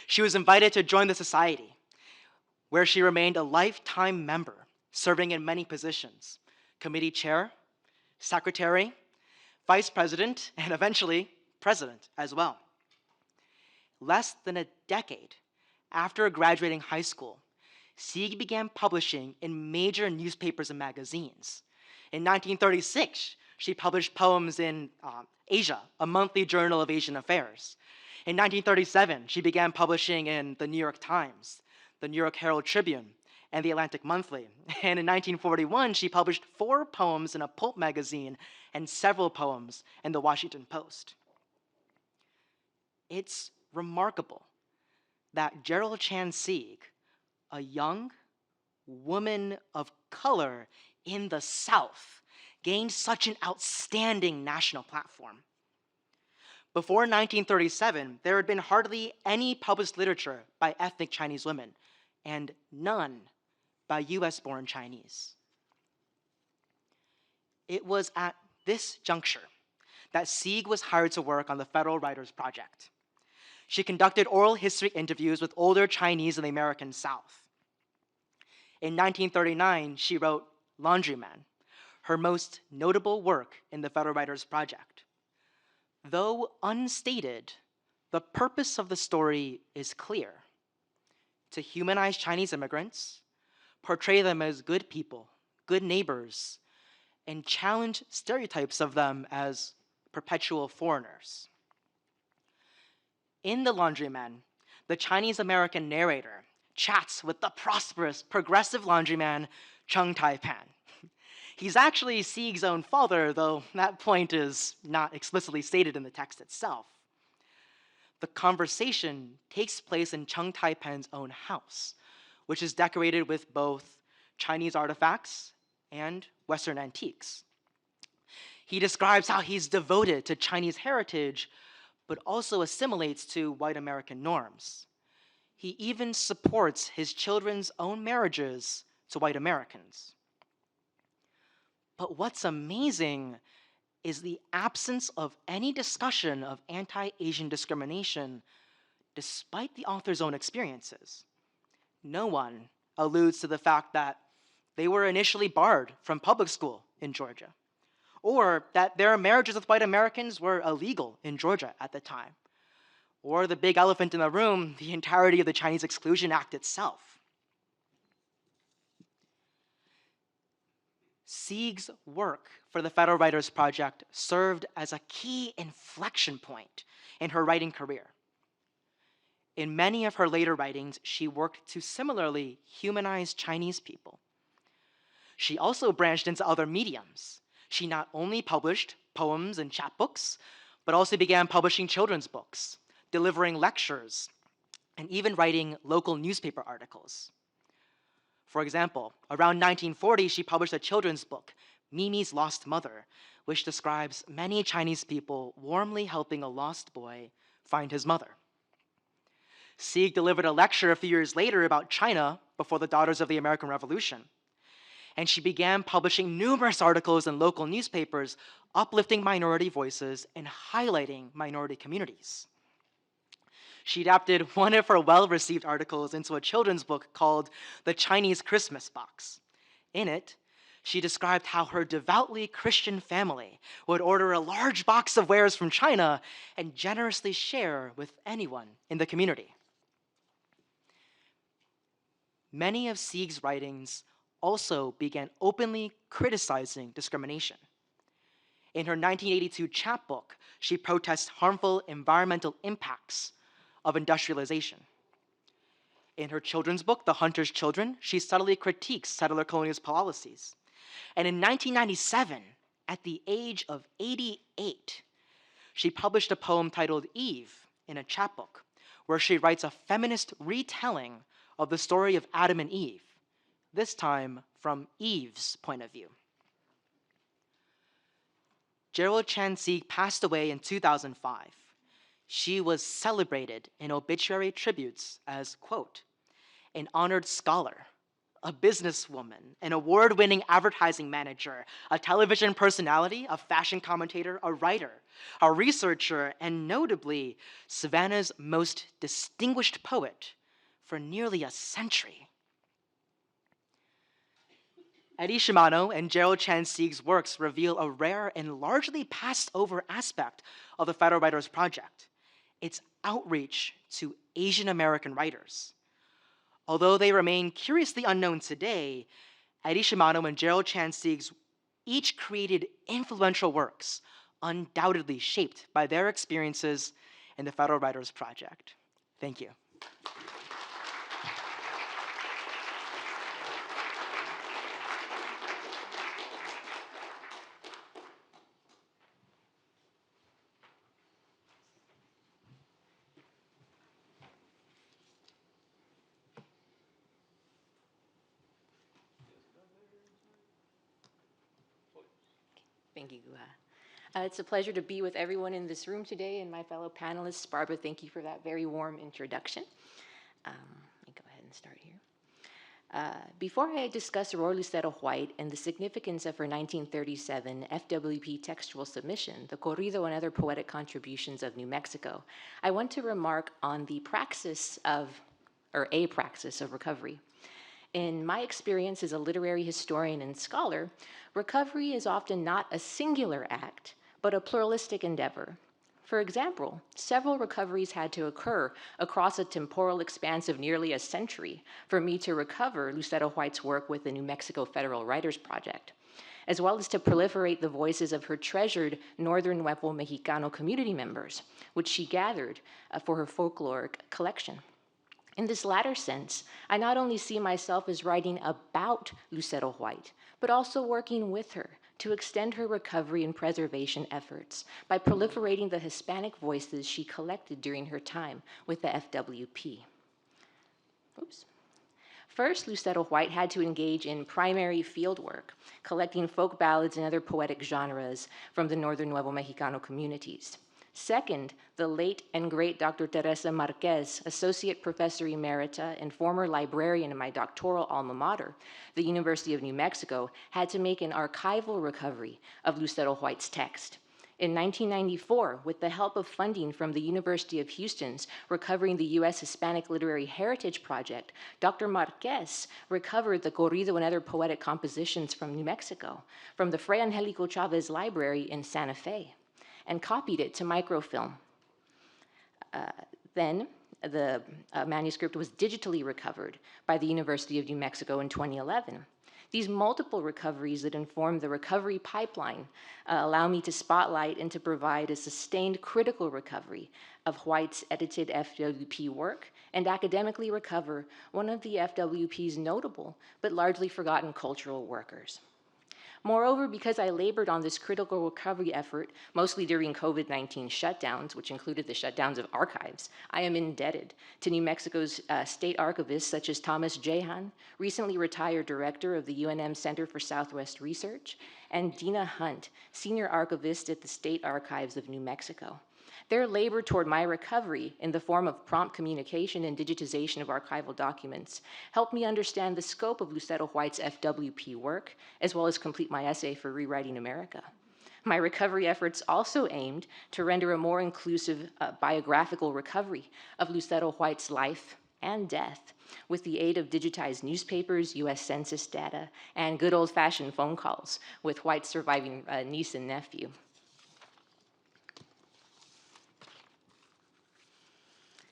she was invited to join the society, where she remained a lifetime member, serving in many positions: committee chair, secretary, vice president, and eventually president as well. Less than a decade after graduating high school, Sieg began publishing in major newspapers and magazines. In 1936, she published poems in Asia, a monthly journal of Asian affairs. In 1937, she began publishing in the New York Times, the New York Herald Tribune, and the Atlantic Monthly. And in 1941, she published 4 poems in a pulp magazine and several poems in the Washington Post. It's remarkable that Gerald Chan Sieg, a young woman of color in the South, gained such an outstanding national platform. Before 1937, there had been hardly any published literature by ethnic Chinese women, and none by US-born Chinese. It was at this juncture that Sieg was hired to work on the Federal Writers Project. She conducted oral history interviews with older Chinese in the American South. In 1939, she wrote Laundryman, her most notable work in the Federal Writers Project. Though unstated, the purpose of the story is clear: to humanize Chinese immigrants, portray them as good people, good neighbors, and challenge stereotypes of them as perpetual foreigners. In The Laundryman, the Chinese-American narrator chats with the prosperous, progressive laundryman Chung Tai-pan. He's actually Sieg's own father, though that point is not explicitly stated in the text itself. The conversation takes place in Chung Tai-pan's own house, which is decorated with both Chinese artifacts and Western antiques. He describes how he's devoted to Chinese heritage, but also assimilates to white American norms. He even supports his children's own marriages to white Americans. But what's amazing is the absence of any discussion of anti-Asian discrimination, despite the author's own experiences. No one alludes to the fact that they were initially barred from public school in Georgia, or that their marriages with white Americans were illegal in Georgia at the time, or the big elephant in the room, the entirety of the Chinese Exclusion Act itself. Sieg's work for the Federal Writers Project served as a key inflection point in her writing career. In many of her later writings, she worked to similarly humanize Chinese people. She also branched into other mediums. She not only published poems and chapbooks, but also began publishing children's books, delivering lectures, and even writing local newspaper articles. For example, around 1940, she published a children's book, Mimi's Lost Mother, which describes many Chinese people warmly helping a lost boy find his mother. Sieg delivered a lecture a few years later about China before the Daughters of the American Revolution, and she began publishing numerous articles in local newspapers, uplifting minority voices and highlighting minority communities. She adapted one of her well-received articles into a children's book called The Chinese Christmas Box. In it, She described how her devoutly Christian family would order a large box of wares from China and generously share with anyone in the community. Many of Sieg's writings also began openly criticizing discrimination. In her 1982 chapbook, she protests harmful environmental impacts of industrialization. In her children's book, The Hunter's Children, she subtly critiques settler colonialist policies. And in 1997, at the age of 88, she published a poem titled Eve in a chapbook, where she writes a feminist retelling of the story of Adam and Eve, this time from Eve's point of view. Gerald Chan Sieg passed away in 2005. She was celebrated in obituary tributes as, quote, an honored scholar, a businesswoman, an award-winning advertising manager, a television personality, a fashion commentator, a writer, a researcher, and notably, Savannah's most distinguished poet for nearly a century. Eddie Shimano and Gerald Chan Sieg's works reveal a rare and largely passed over aspect of the Federal Writers Project, its outreach to Asian American writers. Although they remain curiously unknown today, Eddie Shimano and Gerald Chan Sieg's each created influential works undoubtedly shaped by their experiences in the Federal Writers Project. Thank you. Thank you, Guha. It's a pleasure to be with everyone in this room today and my fellow panelists. Barbara, thank you for that very warm introduction. Let me go ahead and start here. Before I discuss Aurora Lucero White and the significance of her 1937 FWP textual submission, The Corrido and Other Poetic Contributions of New Mexico, I want to remark on the praxis of, or a praxis of recovery. In my experience as a literary historian and scholar, recovery is often not a singular act, but a pluralistic endeavor. For example, several recoveries had to occur across a temporal expanse of nearly a century for me to recover Lucero White's work with the New Mexico Federal Writers Project, as well as to proliferate the voices of her treasured Northern Nuevo Mexicano community members, which she gathered for her folkloric collection. In this latter sense, I not only see myself as writing about Lucero White, but also working with her to extend her recovery and preservation efforts by proliferating the Hispanic voices she collected during her time with the FWP. Oops. First, Lucero White had to engage in primary field work, collecting folk ballads and other poetic genres from the Northern Nuevo Mexicano communities. Second, the late and great Dr. Teresa Marquez, Associate Professor Emerita and former librarian in my doctoral alma mater, the University of New Mexico, had to make an archival recovery of Lucero White's text. In 1994, with the help of funding from the University of Houston's Recovering the U.S. Hispanic Literary Heritage Project, Dr. Marquez recovered the Corrido and Other Poetic Compositions from New Mexico from the Fray Angelico Chavez Library in Santa Fe, and copied it to microfilm. Then the manuscript was digitally recovered by the University of New Mexico in 2011. These multiple recoveries that inform the recovery pipeline allow me to spotlight and to provide a sustained critical recovery of White's edited FWP work and academically recover one of the FWP's notable but largely forgotten cultural workers. Moreover, because I labored on this critical recovery effort, mostly during COVID-19 shutdowns, which included the shutdowns of archives, I am indebted to New Mexico's state archivists such as Thomas Jahan, recently retired director of the UNM Center for Southwest Research, and Dina Hunt, senior archivist at the State Archives of New Mexico. Their labor toward my recovery in the form of prompt communication and digitization of archival documents helped me understand the scope of Lucero White's FWP work, as well as complete my essay for Rewriting America. My recovery efforts also aimed to render a more inclusive biographical recovery of Lucero White's life and death with the aid of digitized newspapers, US Census data, and good old-fashioned phone calls with White's surviving niece and nephew.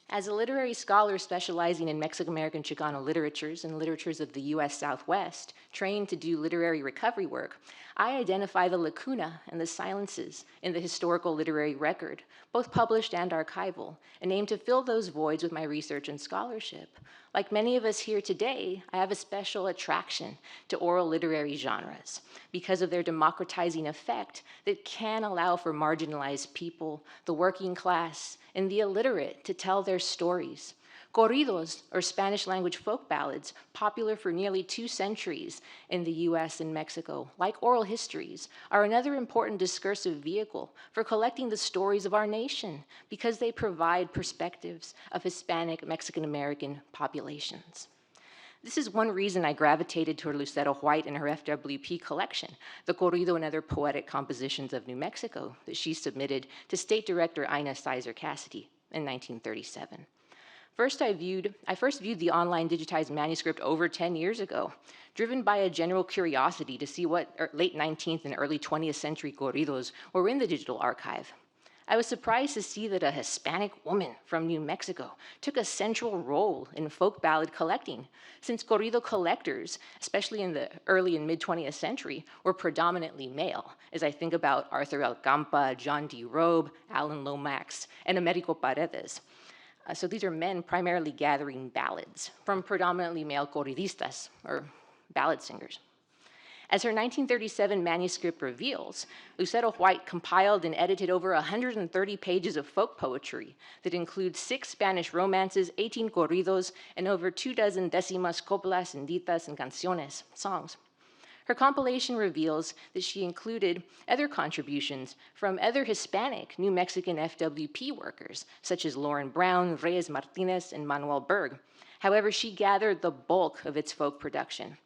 As a literary scholar specializing in Mexican-American Chicano literatures and literatures of the US Southwest, trained to do literary recovery work, I identify the lacuna and the silences in the historical literary record, both published and archival, and aim to fill those voids with my research and scholarship. Like many of us here today, I have a special attraction to oral literary genres because of their democratizing effect that can allow for marginalized people, the working class, and the illiterate to tell their stories. Corridos, or Spanish-language folk ballads, popular for nearly 2 centuries in the US and Mexico, like oral histories, are another important discursive vehicle for collecting the stories of our nation because they provide perspectives of Hispanic Mexican-American populations. This is one reason I gravitated toward Lucero White and her FWP collection, the Corrido and Other Poetic Compositions of New Mexico, that she submitted to State Director Ina Sizer Cassidy in 1937. I first viewed the online digitized manuscript over 10 years ago, driven by a general curiosity to see what late 19th and early 20th century corridos were in the digital archive. I was surprised to see that a Hispanic woman from New Mexico took a central role in folk ballad collecting, since corrido collectors, especially in the early and mid-20th century, were predominantly male, as I think about Arthur L. Campa, John D. Robe, Alan Lomax, and Americo Paredes. So these are men primarily gathering ballads from predominantly male corridistas, or ballad singers. As her 1937 manuscript reveals, Lucero White compiled and edited over 130 pages of folk poetry that include 6 Spanish romances, 18 corridos, and over 24 décimas coplas and ditas and canciones, songs. Her compilation reveals that she included other contributions from other Hispanic New Mexican FWP workers, such as Lauren Brown, Reyes Martinez, and Manuel Berg. However, she gathered the bulk of its folk production.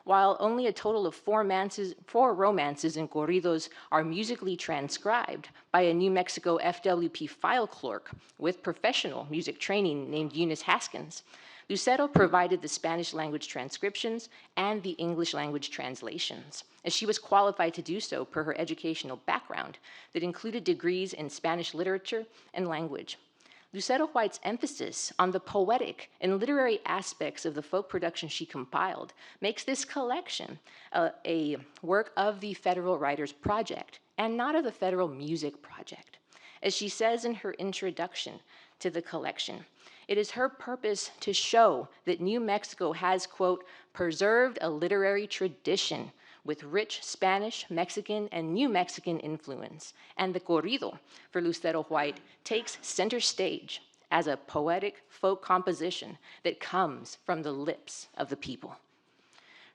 While only a total of 4 romances and corridos are musically transcribed by a New Mexico FWP file clerk with professional music training named Eunice Haskins, Lucero provided the Spanish language transcriptions and the English language translations, as she was qualified to do so per her educational background that included degrees in Spanish literature and language. Lucero White's emphasis on the poetic and literary aspects of the folk production she compiled makes this collection a work of the Federal Writers Project and not of the Federal Music Project. As she says in her introduction to the collection, it is her purpose to show that New Mexico has, quote, preserved a literary tradition with rich Spanish, Mexican, and New Mexican influence, and the corrido for Lucero White takes center stage as a poetic folk composition that comes from the lips of the people.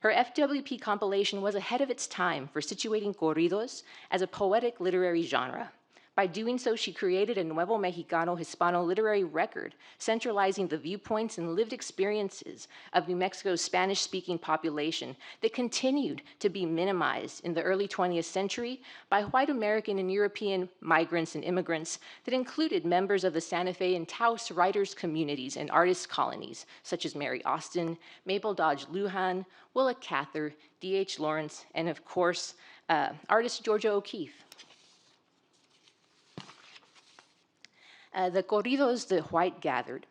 Her FWP compilation was ahead of its time for situating corridos as a poetic literary genre. By doing so, she created a Nuevo Mexicano Hispano literary record, centralizing the viewpoints and lived experiences of New Mexico's Spanish-speaking population that continued to be minimized in the early 20th century by white American and European migrants and immigrants that included members of the Santa Fe and Taos writers' communities and artist colonies, such as Mary Austin, Mabel Dodge Lujan, Willa Cather, D.H. Lawrence, and of course, artist Georgia O'Keeffe. The corridos that White gathered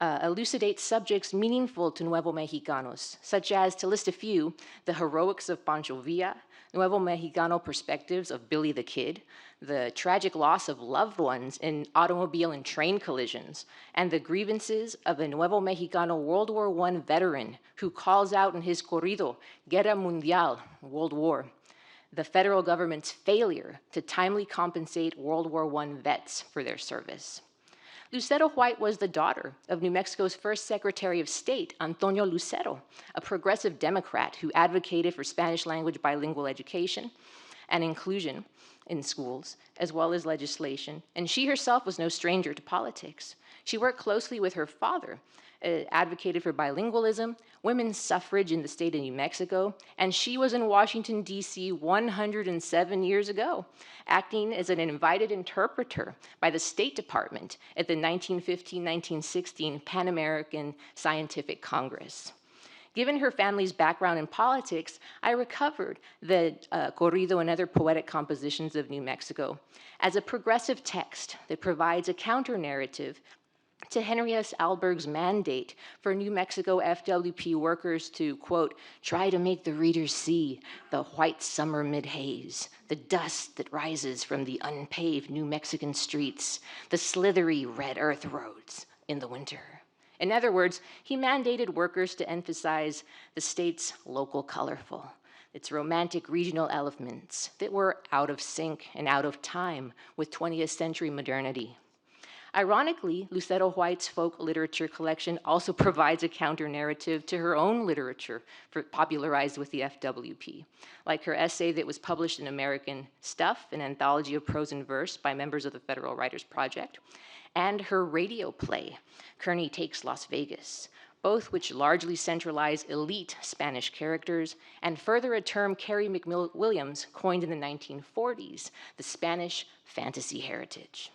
elucidate subjects meaningful to Nuevo Mexicanos, such as, to list a few, the heroics of Pancho Villa, Nuevo Mexicano perspectives of Billy the Kid, the tragic loss of loved ones in automobile and train collisions, and the grievances of a Nuevo Mexicano World War I veteran who calls out in his corrido, Guerra Mundial, World War, the federal government's failure to timely compensate World War I vets for their service. Lucero White was the daughter of New Mexico's first Secretary of State, Antonio Lucero, a progressive Democrat who advocated for Spanish language bilingual education and inclusion in schools, as well as legislation, and she herself was no stranger to politics. She worked closely with her father, advocated for bilingualism, women's suffrage in the state of New Mexico, and she was in Washington, D.C. 107 years ago, acting as an invited interpreter by the State Department at the 1915-1916 Pan American Scientific Congress. Given her family's background in politics, I recovered the corrido and other poetic compositions of New Mexico as a progressive text that provides a counter-narrative to Henry S. Alberg's mandate for New Mexico FWP workers to, quote, try to make the readers see the white summer mid-haze, the dust that rises from the unpaved New Mexican streets, the slithery red earth roads in the winter. In other words, he mandated workers to emphasize the state's local colorful, its romantic regional elements that were out of sync and out of time with 20th century modernity. Ironically, Lucero White's folk literature collection also provides a counter-narrative to her own literature popularized with the FWP, like her essay that was published in American Stuff, an anthology of prose and verse by members of the Federal Writers Project, and her radio play, Kearney Takes Las Vegas, both which largely centralize elite Spanish characters and further a term Carrie McWilliams coined in the 1940s, the Spanish fantasy heritage.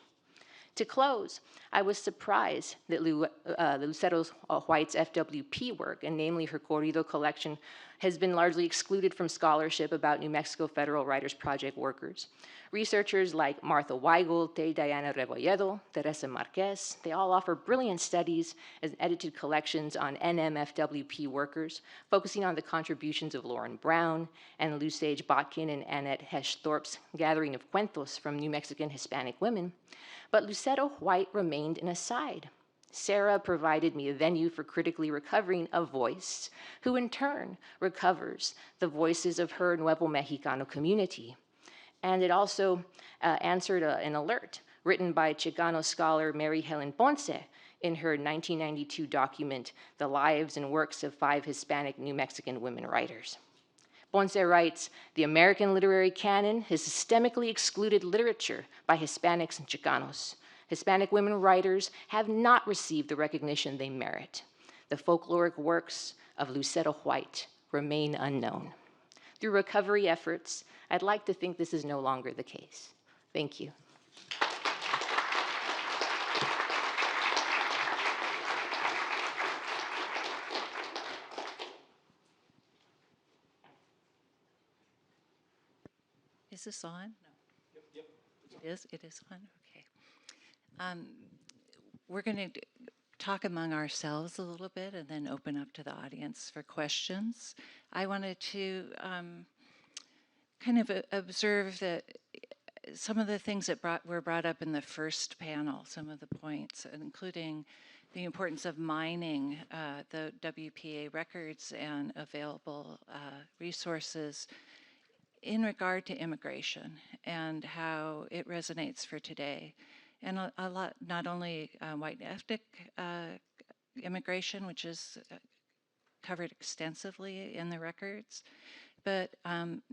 To close, I was surprised that Lucero White's FWP work, and namely her corrido collection, has been largely excluded from scholarship about New Mexico Federal Writers Project workers. Researchers like Martha Weigel, Diana Rebolledo, Teresa Marquez, they all offer brilliant studies and edited collections on NMFWP workers, focusing on the contributions of Lauren Brown and Lusage Botkin and Annette Hesh-Thorpe's gathering of cuentos from New Mexican Hispanic women. But Lucero White remained an aside. Sarah provided me a venue for critically recovering a voice, who in turn recovers the voices of her Nuevo Mexicano community. And it also answered an alert written by Chicano scholar Mary Helen Ponce in her 1992 document, The Lives and Works of 5 Hispanic New Mexican Women Writers. Ponce writes, the American literary canon has systemically excluded literature by Hispanics and Chicanos. Hispanic women writers have not received the recognition they merit. The folkloric works of Lucero White remain unknown. Through recovery efforts, I'd like to think this is no longer the case. Thank you. Is this on? No. Yep. It is on? Okay. We're going to talk among ourselves a little bit and then open up to the audience for questions. I wanted to kind of observe that some of the things that were brought up in the first panel, some of the points, including the importance of mining the WPA records and available resources in regard to immigration and how it resonates for today. And a lot, not only white ethnic immigration, which is covered extensively in the records, but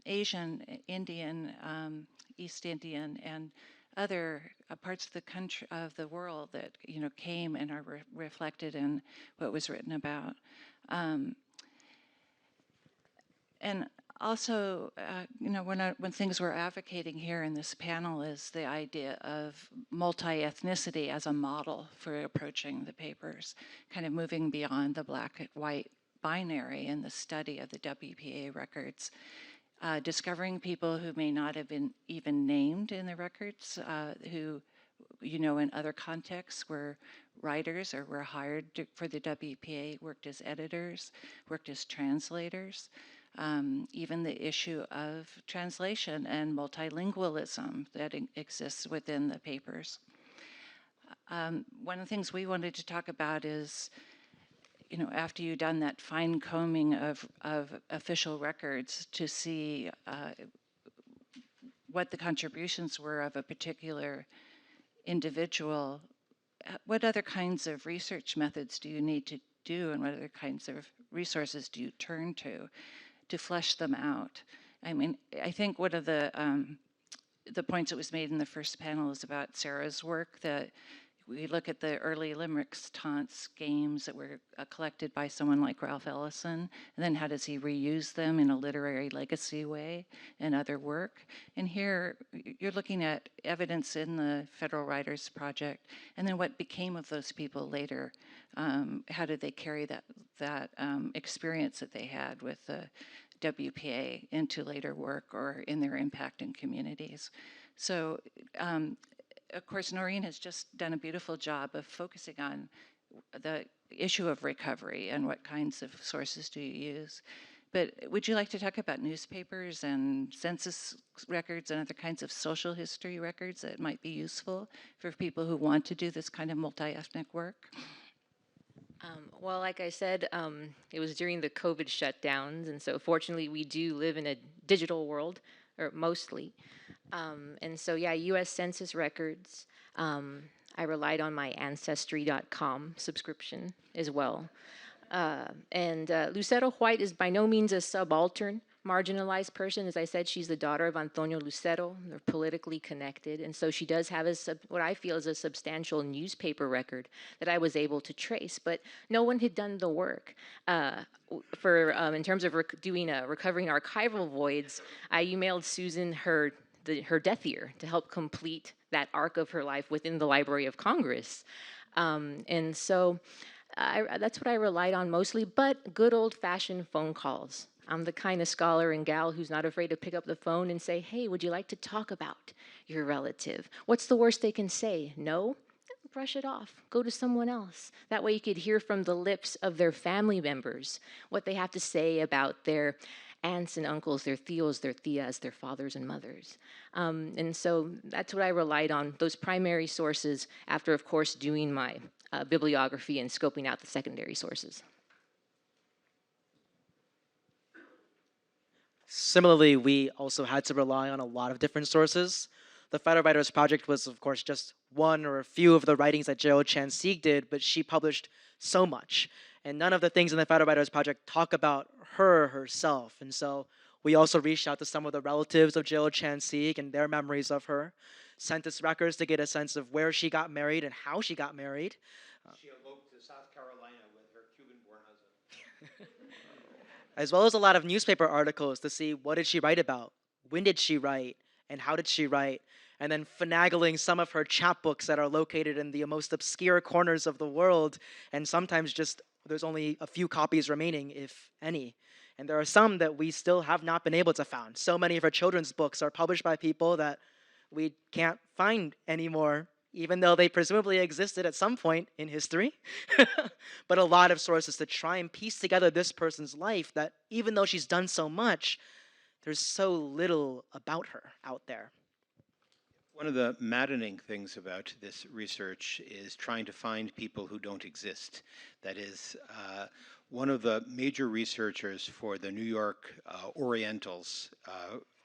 Asian, Indian, East Indian, and other parts of the country, of the world that came and are reflected in what was written about. And also, when things we're advocating here in this panel is the idea of multi-ethnicity as a model for approaching the papers, kind of moving beyond the black-white binary in the study of the WPA records, discovering people who may not have been even named in the records, who, in other contexts were writers or were hired for the WPA, worked as editors, worked as translators. Even the issue of translation and multilingualism that exists within the papers. One of the things we wanted to talk about is, after you've done that fine combing of official records to see what the contributions were of a particular individual, what other kinds of research methods do you need to do, and what other kinds of resources do you turn to flesh them out? I mean, I think one of the points that was made in the first panel is about Sarah's work, that we look at the early limericks, taunts, games that were collected by someone like Ralph Ellison, and then how does he reuse them in a literary legacy way in other work? And here you're looking at evidence in the Federal Writers Project, and then what became of those people later. How did they carry that experience that they had with the WPA into later work or in their impact in communities? So, of course, Noreen has just done a beautiful job of focusing on the issue of recovery and what kinds of sources do you use. But would you like to talk about newspapers and census records and other kinds of social history records that might be useful for people who want to do this kind of multi-ethnic work? Well, like I said, it was during the COVID shutdowns, and so fortunately we do live in a digital world, or mostly. And so, yeah, U.S. Census records. I relied on my Ancestry.com subscription as well. And Lucero White is by no means a subaltern marginalized person. As I said, she's the daughter of Antonio Lucero. They're politically connected. And so she does have what I feel is a substantial newspaper record that I was able to trace. But no one had done the work. In terms of recovering archival voids, I emailed Susan her death year to help complete that arc of her life within the Library of Congress. And so that's what I relied on mostly, but good old-fashioned phone calls. I'm the kind of scholar and gal who's not afraid to pick up the phone and say, hey, would you like to talk about your relative? What's the worst they can say? No? Brush it off. Go to someone else. That way you could hear from the lips of their family members what they have to say about their aunts and uncles, their tios, their tias, their fathers and mothers. And so that's what I relied on, those primary sources, after, of course, doing my bibliography and scoping out the secondary sources. Similarly, we also had to rely on a lot of different sources. The Federal Writers Project was, of course, just one or a few of the writings that Gerald Chan-Sieg did, but she published so much. And none of the things in the Federal Writers Project talk about her herself. And so we also reached out to some of the relatives of Gerald Chan-Sieg and their memories of her, sent us records to get a sense of where she got married and how she got married. She eloped to South Carolina with her Cuban-born husband. As well as a lot of newspaper articles to see what did she write about, when did she write, and how did she write, and then finagling some of her chapbooks that are located in the most obscure corners of the world, and sometimes just there's only a few copies remaining, if any. And there are some that we still have not been able to find. So many of her children's books are published by people that we can't find anymore, even though they presumably existed at some point in history. But a lot of sources to try and piece together this person's life that even though she's done so much, there's so little about her out there. One of the maddening things about this research is trying to find people who don't exist. That is, one of the major researchers for the New York Orientals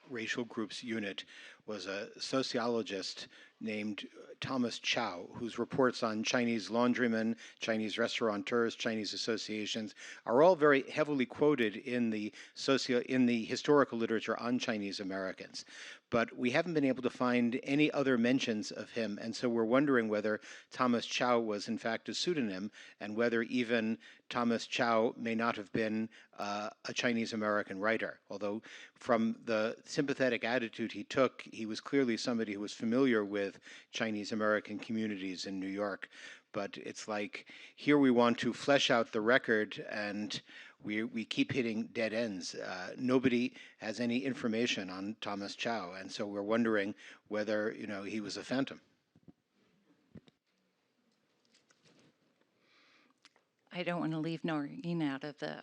racial groups unit was a sociologist named Thomas Chow, whose reports on Chinese laundrymen, Chinese restaurateurs, Chinese associations are all very heavily quoted in the historical literature on Chinese Americans. But we haven't been able to find any other mentions of him, and so we're wondering whether Thomas Chow was in fact a pseudonym, and whether even Thomas Chow may not have been a Chinese American writer. Although from the sympathetic attitude he took, he was clearly somebody who was familiar with Chinese American communities in New York. But it's like, here we want to flesh out the record, and we keep hitting dead ends. Nobody has any information on Thomas Chow, and so we're wondering whether he was a phantom. I don't want to leave Noreen out of the,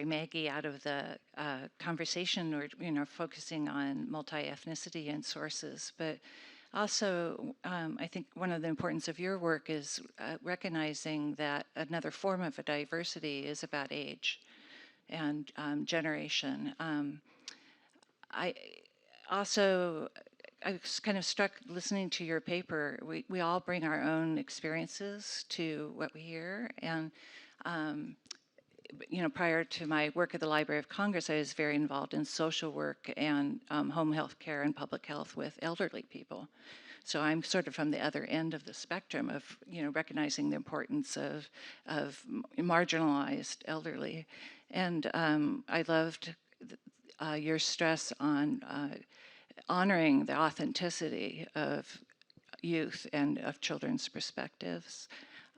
Maggie out of the conversation, or focusing on multi-ethnicity and sources. But also, I think one of the importance of your work is recognizing that another form of a diversity is about age and generation. I was kind of struck listening to your paper. We all bring our own experiences to what we hear, and prior to my work at the Library of Congress, I was very involved in social work and home health care and public health with elderly people. So I'm sort of from the other end of the spectrum of, recognizing the importance of marginalized elderly. And I loved your stress on honoring the authenticity of youth and of children's perspectives.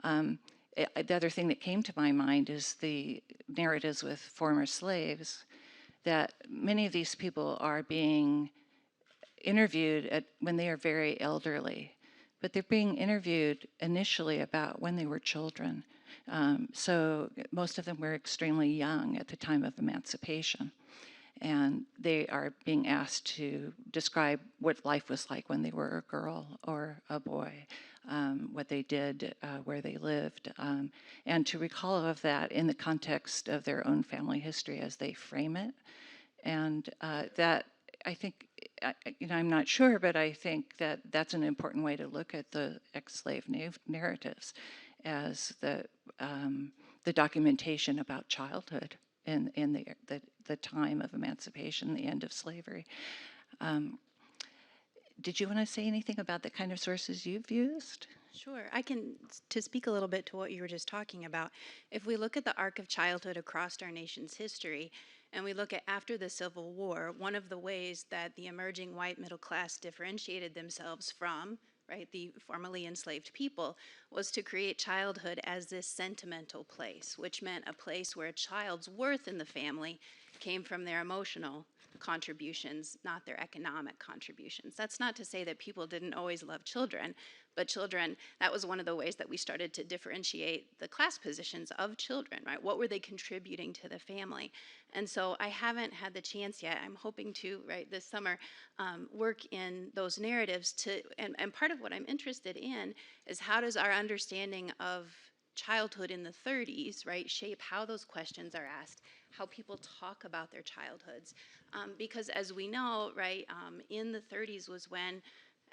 The other thing that came to my mind is the narratives with former slaves, that many of these people are being interviewed when they are very elderly, but they're being interviewed initially about when they were children. So most of them were extremely young at the time of emancipation. And they are being asked to describe what life was like when they were a girl or a boy, what they did, where they lived, and to recall all of that in the context of their own family history as they frame it. And that, I think, I'm not sure, but I think that that's an important way to look at the ex-slave narratives as the documentation about childhood in the time of emancipation, the end of slavery. Did you want to say anything about the kind of sources you've used? Sure. To speak a little bit to what you were just talking about, if we look at the arc of childhood across our nation's history, and we look at after the Civil War, one of the ways that the emerging white middle class differentiated themselves from, right, the formerly enslaved people, was to create childhood as this sentimental place, which meant a place where a child's worth in the family came from their emotional contributions, not their economic contributions. That's not to say that people didn't always love children, but children, that was one of the ways that we started to differentiate the class positions of children, right? What were they contributing to the family? And so I haven't had the chance yet, I'm hoping to, right, this summer, work in those narratives and part of what I'm interested in is how does our understanding of childhood in the 30s, right, shape how those questions are asked, how people talk about their childhoods. Because as we know, right, in the 30s was when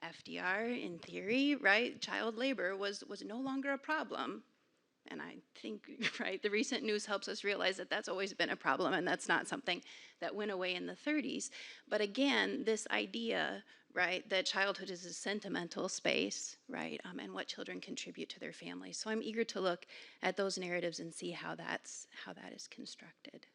FDR, in theory, right, child labor was no longer a problem. And I think, right, the recent news helps us realize that that's always been a problem and that's not something that went away in the 30s. But again, this idea, right, that childhood is a sentimental space, right, and what children contribute to their families. So I'm eager to look at those narratives and see how that is constructed.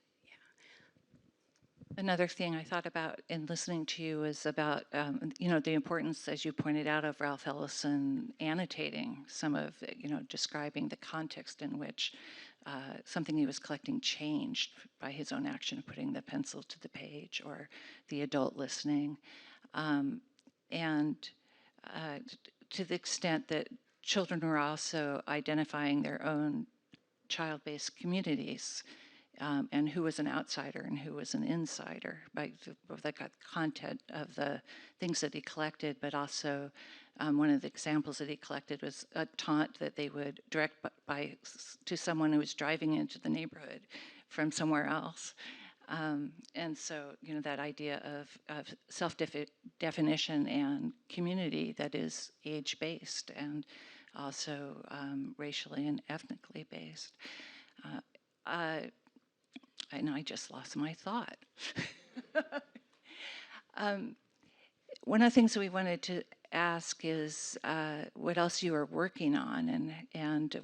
Another thing I thought about in listening to you is about, the importance, as you pointed out, of Ralph Ellison annotating some of, describing the context in which something he was collecting changed by his own action, putting the pencil to the page, or the adult listening. And to the extent that children were also identifying their own child-based communities, and who was an outsider and who was an insider by the content of the things that he collected, but also one of the examples that he collected was a taunt that they would direct to someone who was driving into the neighborhood from somewhere else. And so, that idea of self-definition and community that is age-based and also racially and ethnically based. I know I just lost my thought. One of the things that we wanted to ask is what else you are working on and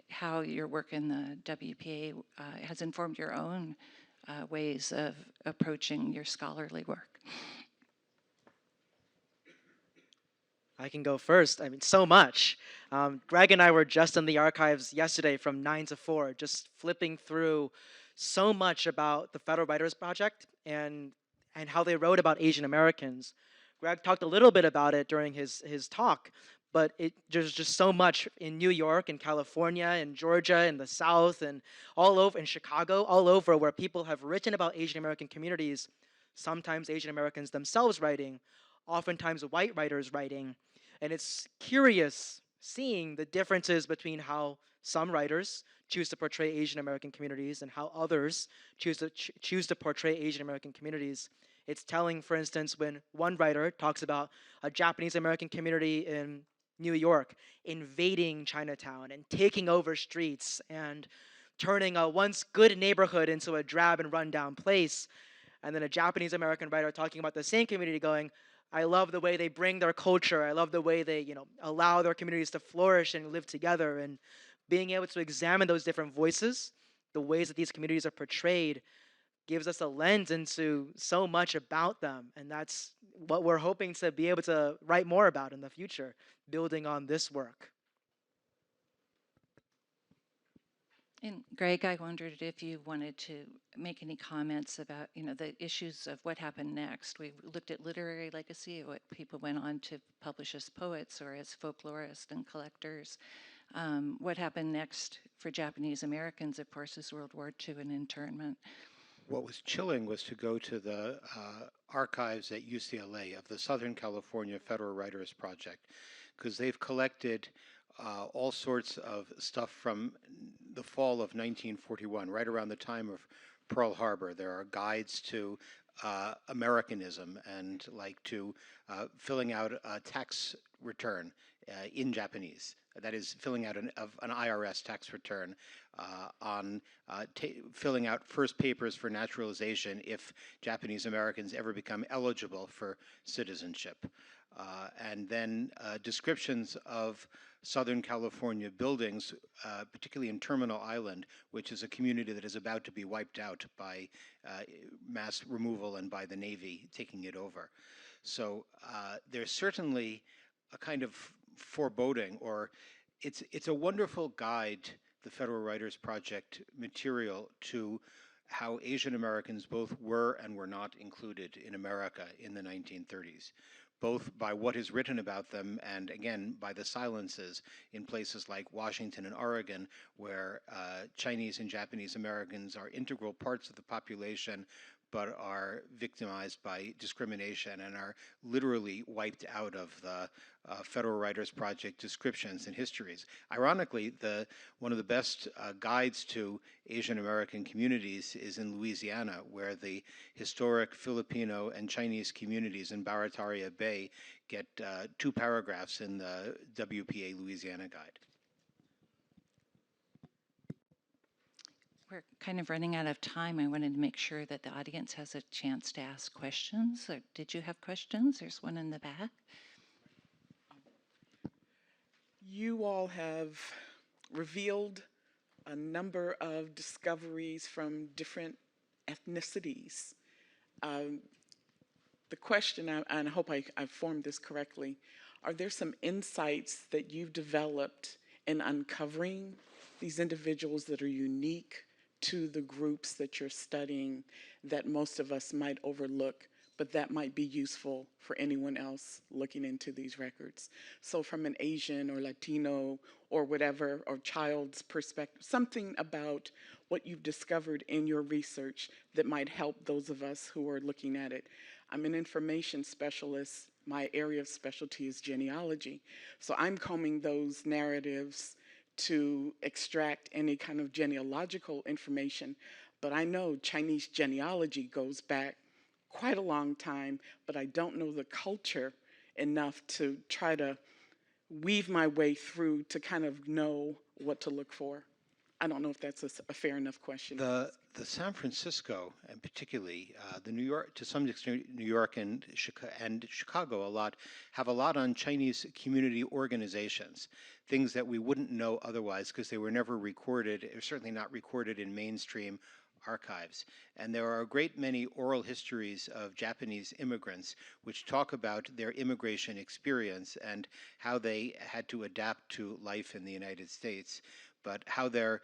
how your work in the WPA has informed your own ways of approaching your scholarly work. I can go first. I mean, so much. Greg and I were just in the archives yesterday from 9 to 4, just flipping through so much about the Federal Writers Project and how they wrote about Asian Americans. Greg talked a little bit about it during his talk, but there's just so much in New York and California and Georgia and the South and all over, in Chicago, all over, where people have written about Asian American communities, sometimes Asian Americans themselves writing, oftentimes white writers writing. And it's curious seeing the differences between how some writers choose to portray Asian American communities and how others choose to portray Asian American communities. It's telling, for instance, when one writer talks about a Japanese American community in New York invading Chinatown and taking over streets and turning a once good neighborhood into a drab and rundown place. And then a Japanese American writer talking about the same community going, I love the way they bring their culture. I love the way they, allow their communities to flourish and live together. And being able to examine those different voices, the ways that these communities are portrayed, gives us a lens into so much about them. And that's what we're hoping to be able to write more about in the future, building on this work. And Greg, I wondered if you wanted to make any comments about, the issues of what happened next. We looked at literary legacy, what people went on to publish as poets or as folklorists and collectors. What happened next for Japanese Americans, of course, is World War II and internment. What was chilling was to go to the archives at UCLA of the Southern California Federal Writers Project, because they've collected all sorts of stuff from the fall of 1941, right around the time of Pearl Harbor. There are guides to Americanism and like to filling out a tax return in Japanese. That is, filling out an IRS tax return, on filling out first papers for naturalization if Japanese Americans ever become eligible for citizenship. And then descriptions of Southern California buildings, particularly in Terminal Island, which is a community that is about to be wiped out by mass removal and by the Navy taking it over. So there's certainly a kind of foreboding, or it's a wonderful guide, the Federal Writers Project material, to how Asian Americans both were and were not included in America in the 1930s, both by what is written about them and, again, by the silences in places like Washington and Oregon, where Chinese and Japanese Americans are integral parts of the population, but are victimized by discrimination and are literally wiped out of the Federal Writers Project descriptions and histories. Ironically, one of the best guides to Asian American communities is in Louisiana, where the historic Filipino and Chinese communities in Barataria Bay get 2 paragraphs in the WPA Louisiana Guide. We're kind of running out of time. I wanted to make sure that the audience has a chance to ask questions. Or did you have questions? There's one in the back. You all have revealed a number of discoveries from different ethnicities. The question, and I hope I formed this correctly, are there some insights that you've developed in uncovering these individuals that are unique to the groups that you're studying that most of us might overlook, but that might be useful for anyone else looking into these records? So from an Asian or Latino or whatever, or child's perspective, something about what you've discovered in your research that might help those of us who are looking at it. I'm an information specialist. My area of specialty is genealogy. So I'm combing those narratives to extract any kind of genealogical information. But I know Chinese genealogy goes back quite a long time, but I don't know the culture enough to try to weave my way through to kind of know what to look for. I don't know if that's a fair enough question. The San Francisco, and particularly the New York, to some extent, New York and Chicago a lot, have a lot on Chinese community organizations, things that we wouldn't know otherwise because they were never recorded, or certainly not recorded in mainstream archives. And there are a great many oral histories of Japanese immigrants which talk about their immigration experience and how they had to adapt to life in the United States, but how their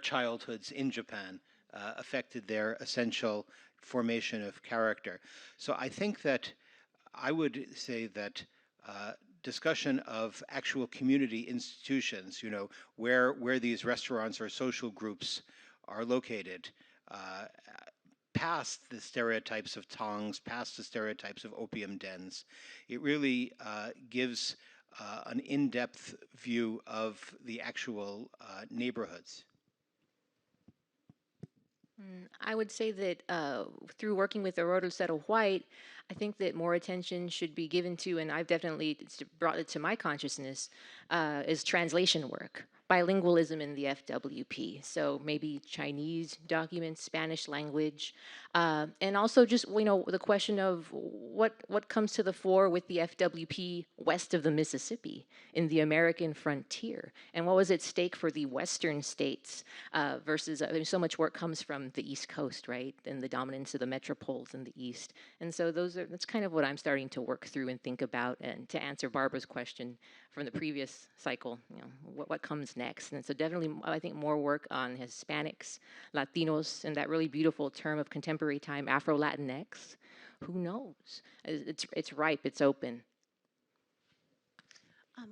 childhoods in Japan affected their essential formation of character. So I think that I would say that discussion of actual community institutions, where these restaurants or social groups are located, past the stereotypes of tongs, past the stereotypes of opium dens, it really gives an in-depth view of the actual neighborhoods. I would say that through working with Aurora Settle White, I think that more attention should be given to, and I've definitely brought it to my consciousness, is translation work. bilingualism in the FWP. So maybe Chinese documents, Spanish language, and also just the question of what comes to the fore with the FWP west of the Mississippi in the American frontier, and what was at stake for the Western states versus there's so much work comes from the East Coast, right, and the dominance of the metropoles in the East, and so that's kind of what I'm starting to work through and think about, and to answer Barbara's question from the previous cycle, what comes next. And so definitely, I think more work on Hispanics, Latinos, and that really beautiful term of contemporary time, Afro-Latinx. Who knows? It's ripe, it's open.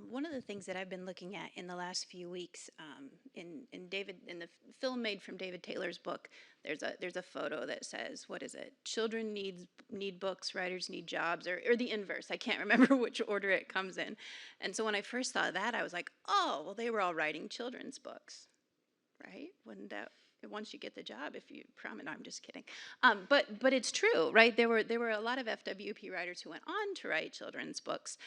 One of the things that I've been looking at in the last few weeks, in the film made from David Taylor's book, there's a photo that says, what is it? Children need books, writers need jobs, or the inverse. I can't remember which order it comes in. And so when I first saw that, I was like, oh, well, they were all writing children's books, right? Wouldn't that? Once you get the job, if you promise, no, I'm just kidding. But it's true, right? There were a lot of FWP writers who went on to write children's books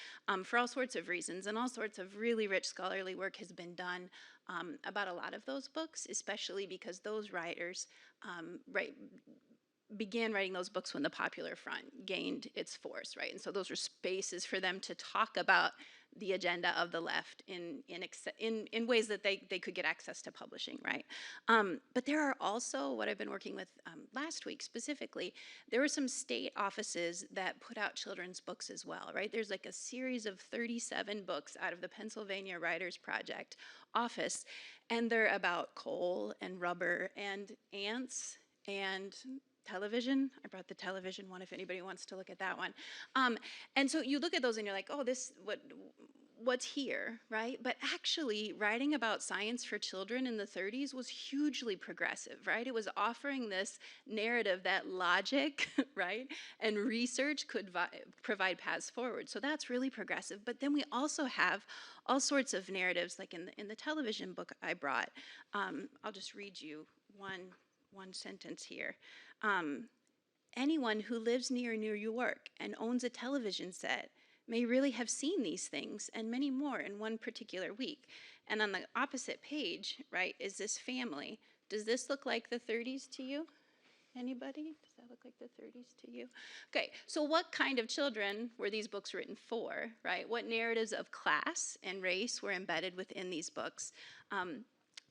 for all sorts of reasons, and all sorts of really rich scholarly work has been done about a lot of those books, especially because those writers began writing those books when the Popular Front gained its force, right? And so those were spaces for them to talk about the agenda of the left in ways that they could get access to publishing, right? But there are also, what I've been working with last week specifically, there were some state offices that put out children's books as well, right? There's like a series of 37 books out of the Pennsylvania Writers Project office, and they're about coal and rubber and ants and television. I brought the television one if anybody wants to look at that one. And so you look at those and you're like, oh, what's here, right? But actually, writing about science for children in the 30s was hugely progressive, right? It was offering this narrative that logic, right, and research could provide paths forward. So that's really progressive. But then we also have all sorts of narratives, like in the television book I brought. I'll just read you one sentence here. Anyone who lives near New York and owns a television set may really have seen these things and many more in one particular week. And on the opposite page, right, is this family. Does this look like the 30s to you? Anybody? Does that look like the 30s to you? Okay, so what kind of children were these books written for, right? What narratives of class and race were embedded within these books?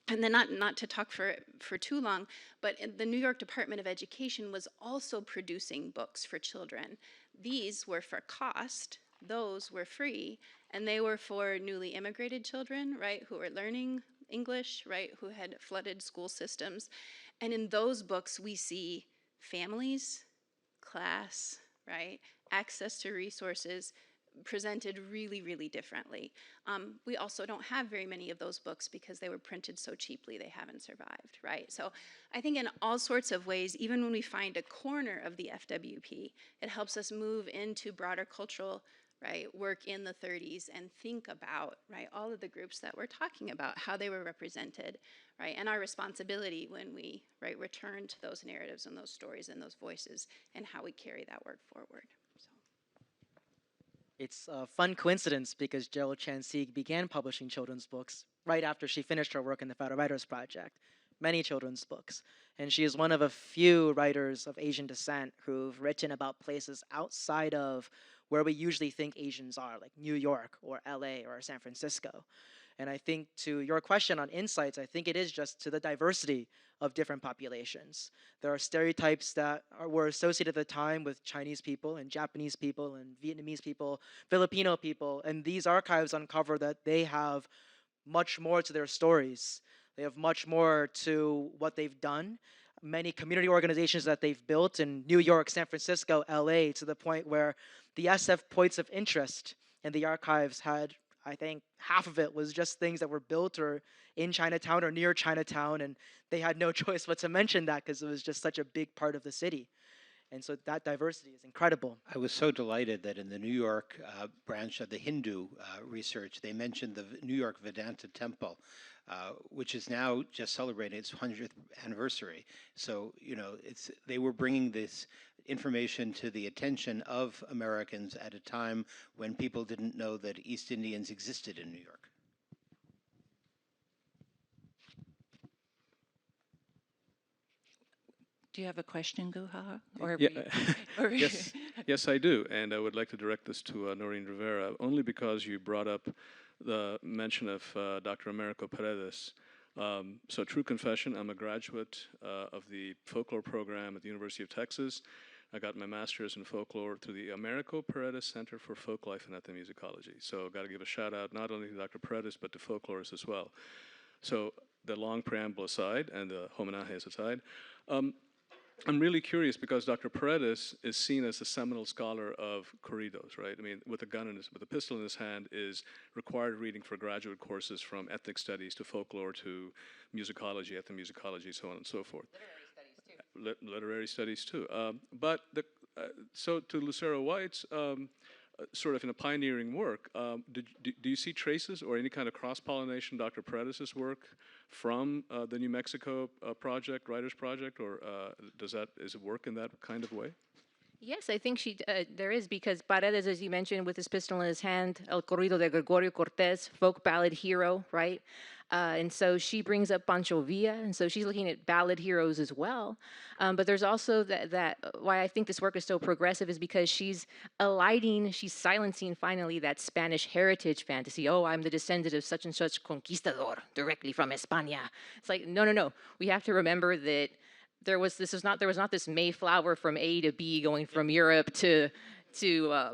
And then not to talk for too long, but the New York Department of Education was also producing books for children. These were for cost, those were free, and they were for newly immigrated children, right, who were learning English, right, who had flooded school systems. And in those books, we see families, class, right, access to resources, presented really, really differently. We also don't have very many of those books because they were printed so cheaply they haven't survived, right? So I think in all sorts of ways, even when we find a corner of the FWP, it helps us move into broader cultural, right, work in the 30s and think about, right, all of the groups that we're talking about, how they were represented, right, and our responsibility when we, right, return to those narratives and those stories and those voices and how we carry that work forward. It's a fun coincidence because Gerald Chan-Sieg began publishing children's books right after she finished her work in the Federal Writers Project, many children's books. And she is one of a few writers of Asian descent who've written about places outside of where we usually think Asians are, like New York or LA or San Francisco. And I think to your question on insights, I think it is just to the diversity of different populations. There are stereotypes that were associated at the time with Chinese people and Japanese people and Vietnamese people, Filipino people, and these archives uncover that they have much more to their stories. They have much more to what they've done. Many community organizations that they've built in New York, San Francisco, LA, to the point where the SF points of interest in the archives had, I think, half of it was just things that were built or in Chinatown or near Chinatown, and they had no choice but to mention that because it was just such a big part of the city. And so that diversity is incredible. I was so delighted that in the New York branch of the Hindu research, they mentioned the New York Vedanta Temple, which is now just celebrating its 100th anniversary. So, they were bringing this information to the attention of Americans at a time when people didn't know that East Indians existed in New York. Do you have a question, Guha? Or Yeah, or yes, yes, I do, and I would like to direct this to Noreen Rivera, only because you brought up the mention of Dr. Americo Paredes. So, true confession, I'm a graduate of the folklore program at the University of Texas. I got my master's in folklore through the Americo Paredes Center for Folklife and Ethnomusicology. So, got to give a shout out not only to Dr. Paredes, but to folklorists as well. So, the long preamble aside and the homenajes aside, I'm really curious because Dr. Paredes is seen as the seminal scholar of corridos, right? I mean, with a pistol in his hand is required reading for graduate courses from ethnic studies to folklore to musicology, ethnomusicology, so on and so forth. Literary studies too. So to Lucero White's sort of in a pioneering work, do you see traces or any kind of cross-pollination Dr. Paredes' work from the New Mexico project, Writers Project, or does it work in that kind of way? Yes, I think there is, because Paredes, as you mentioned, with his pistol in his hand, El Corrido de Gregorio Cortés, folk ballad hero, right? And so she brings up Pancho Villa, and so she's looking at ballad heroes as well. But there's also that why I think this work is so progressive is because she's silencing finally that Spanish heritage fantasy. Oh, I'm the descendant of such and such conquistador directly from España. It's like, no. We have to remember that there was not this Mayflower from A to B going from Europe to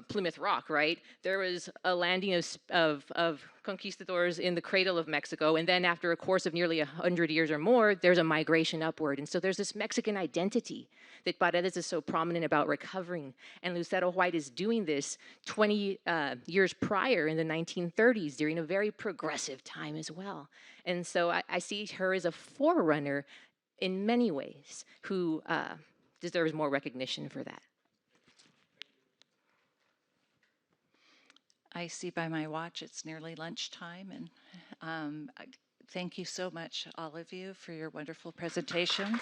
Plymouth Rock, right? There was a landing of conquistadors in the cradle of Mexico, and then after a course of nearly 100 years or more, there's a migration upward. And so there's this Mexican identity that Paredes is so prominent about recovering, and Lucero White is doing this 20 years prior in the 1930s during a very progressive time as well. And so I see her as a forerunner in many ways who deserves more recognition for that. I see by my watch it's nearly lunchtime, and thank you so much, all of you, for your wonderful presentations.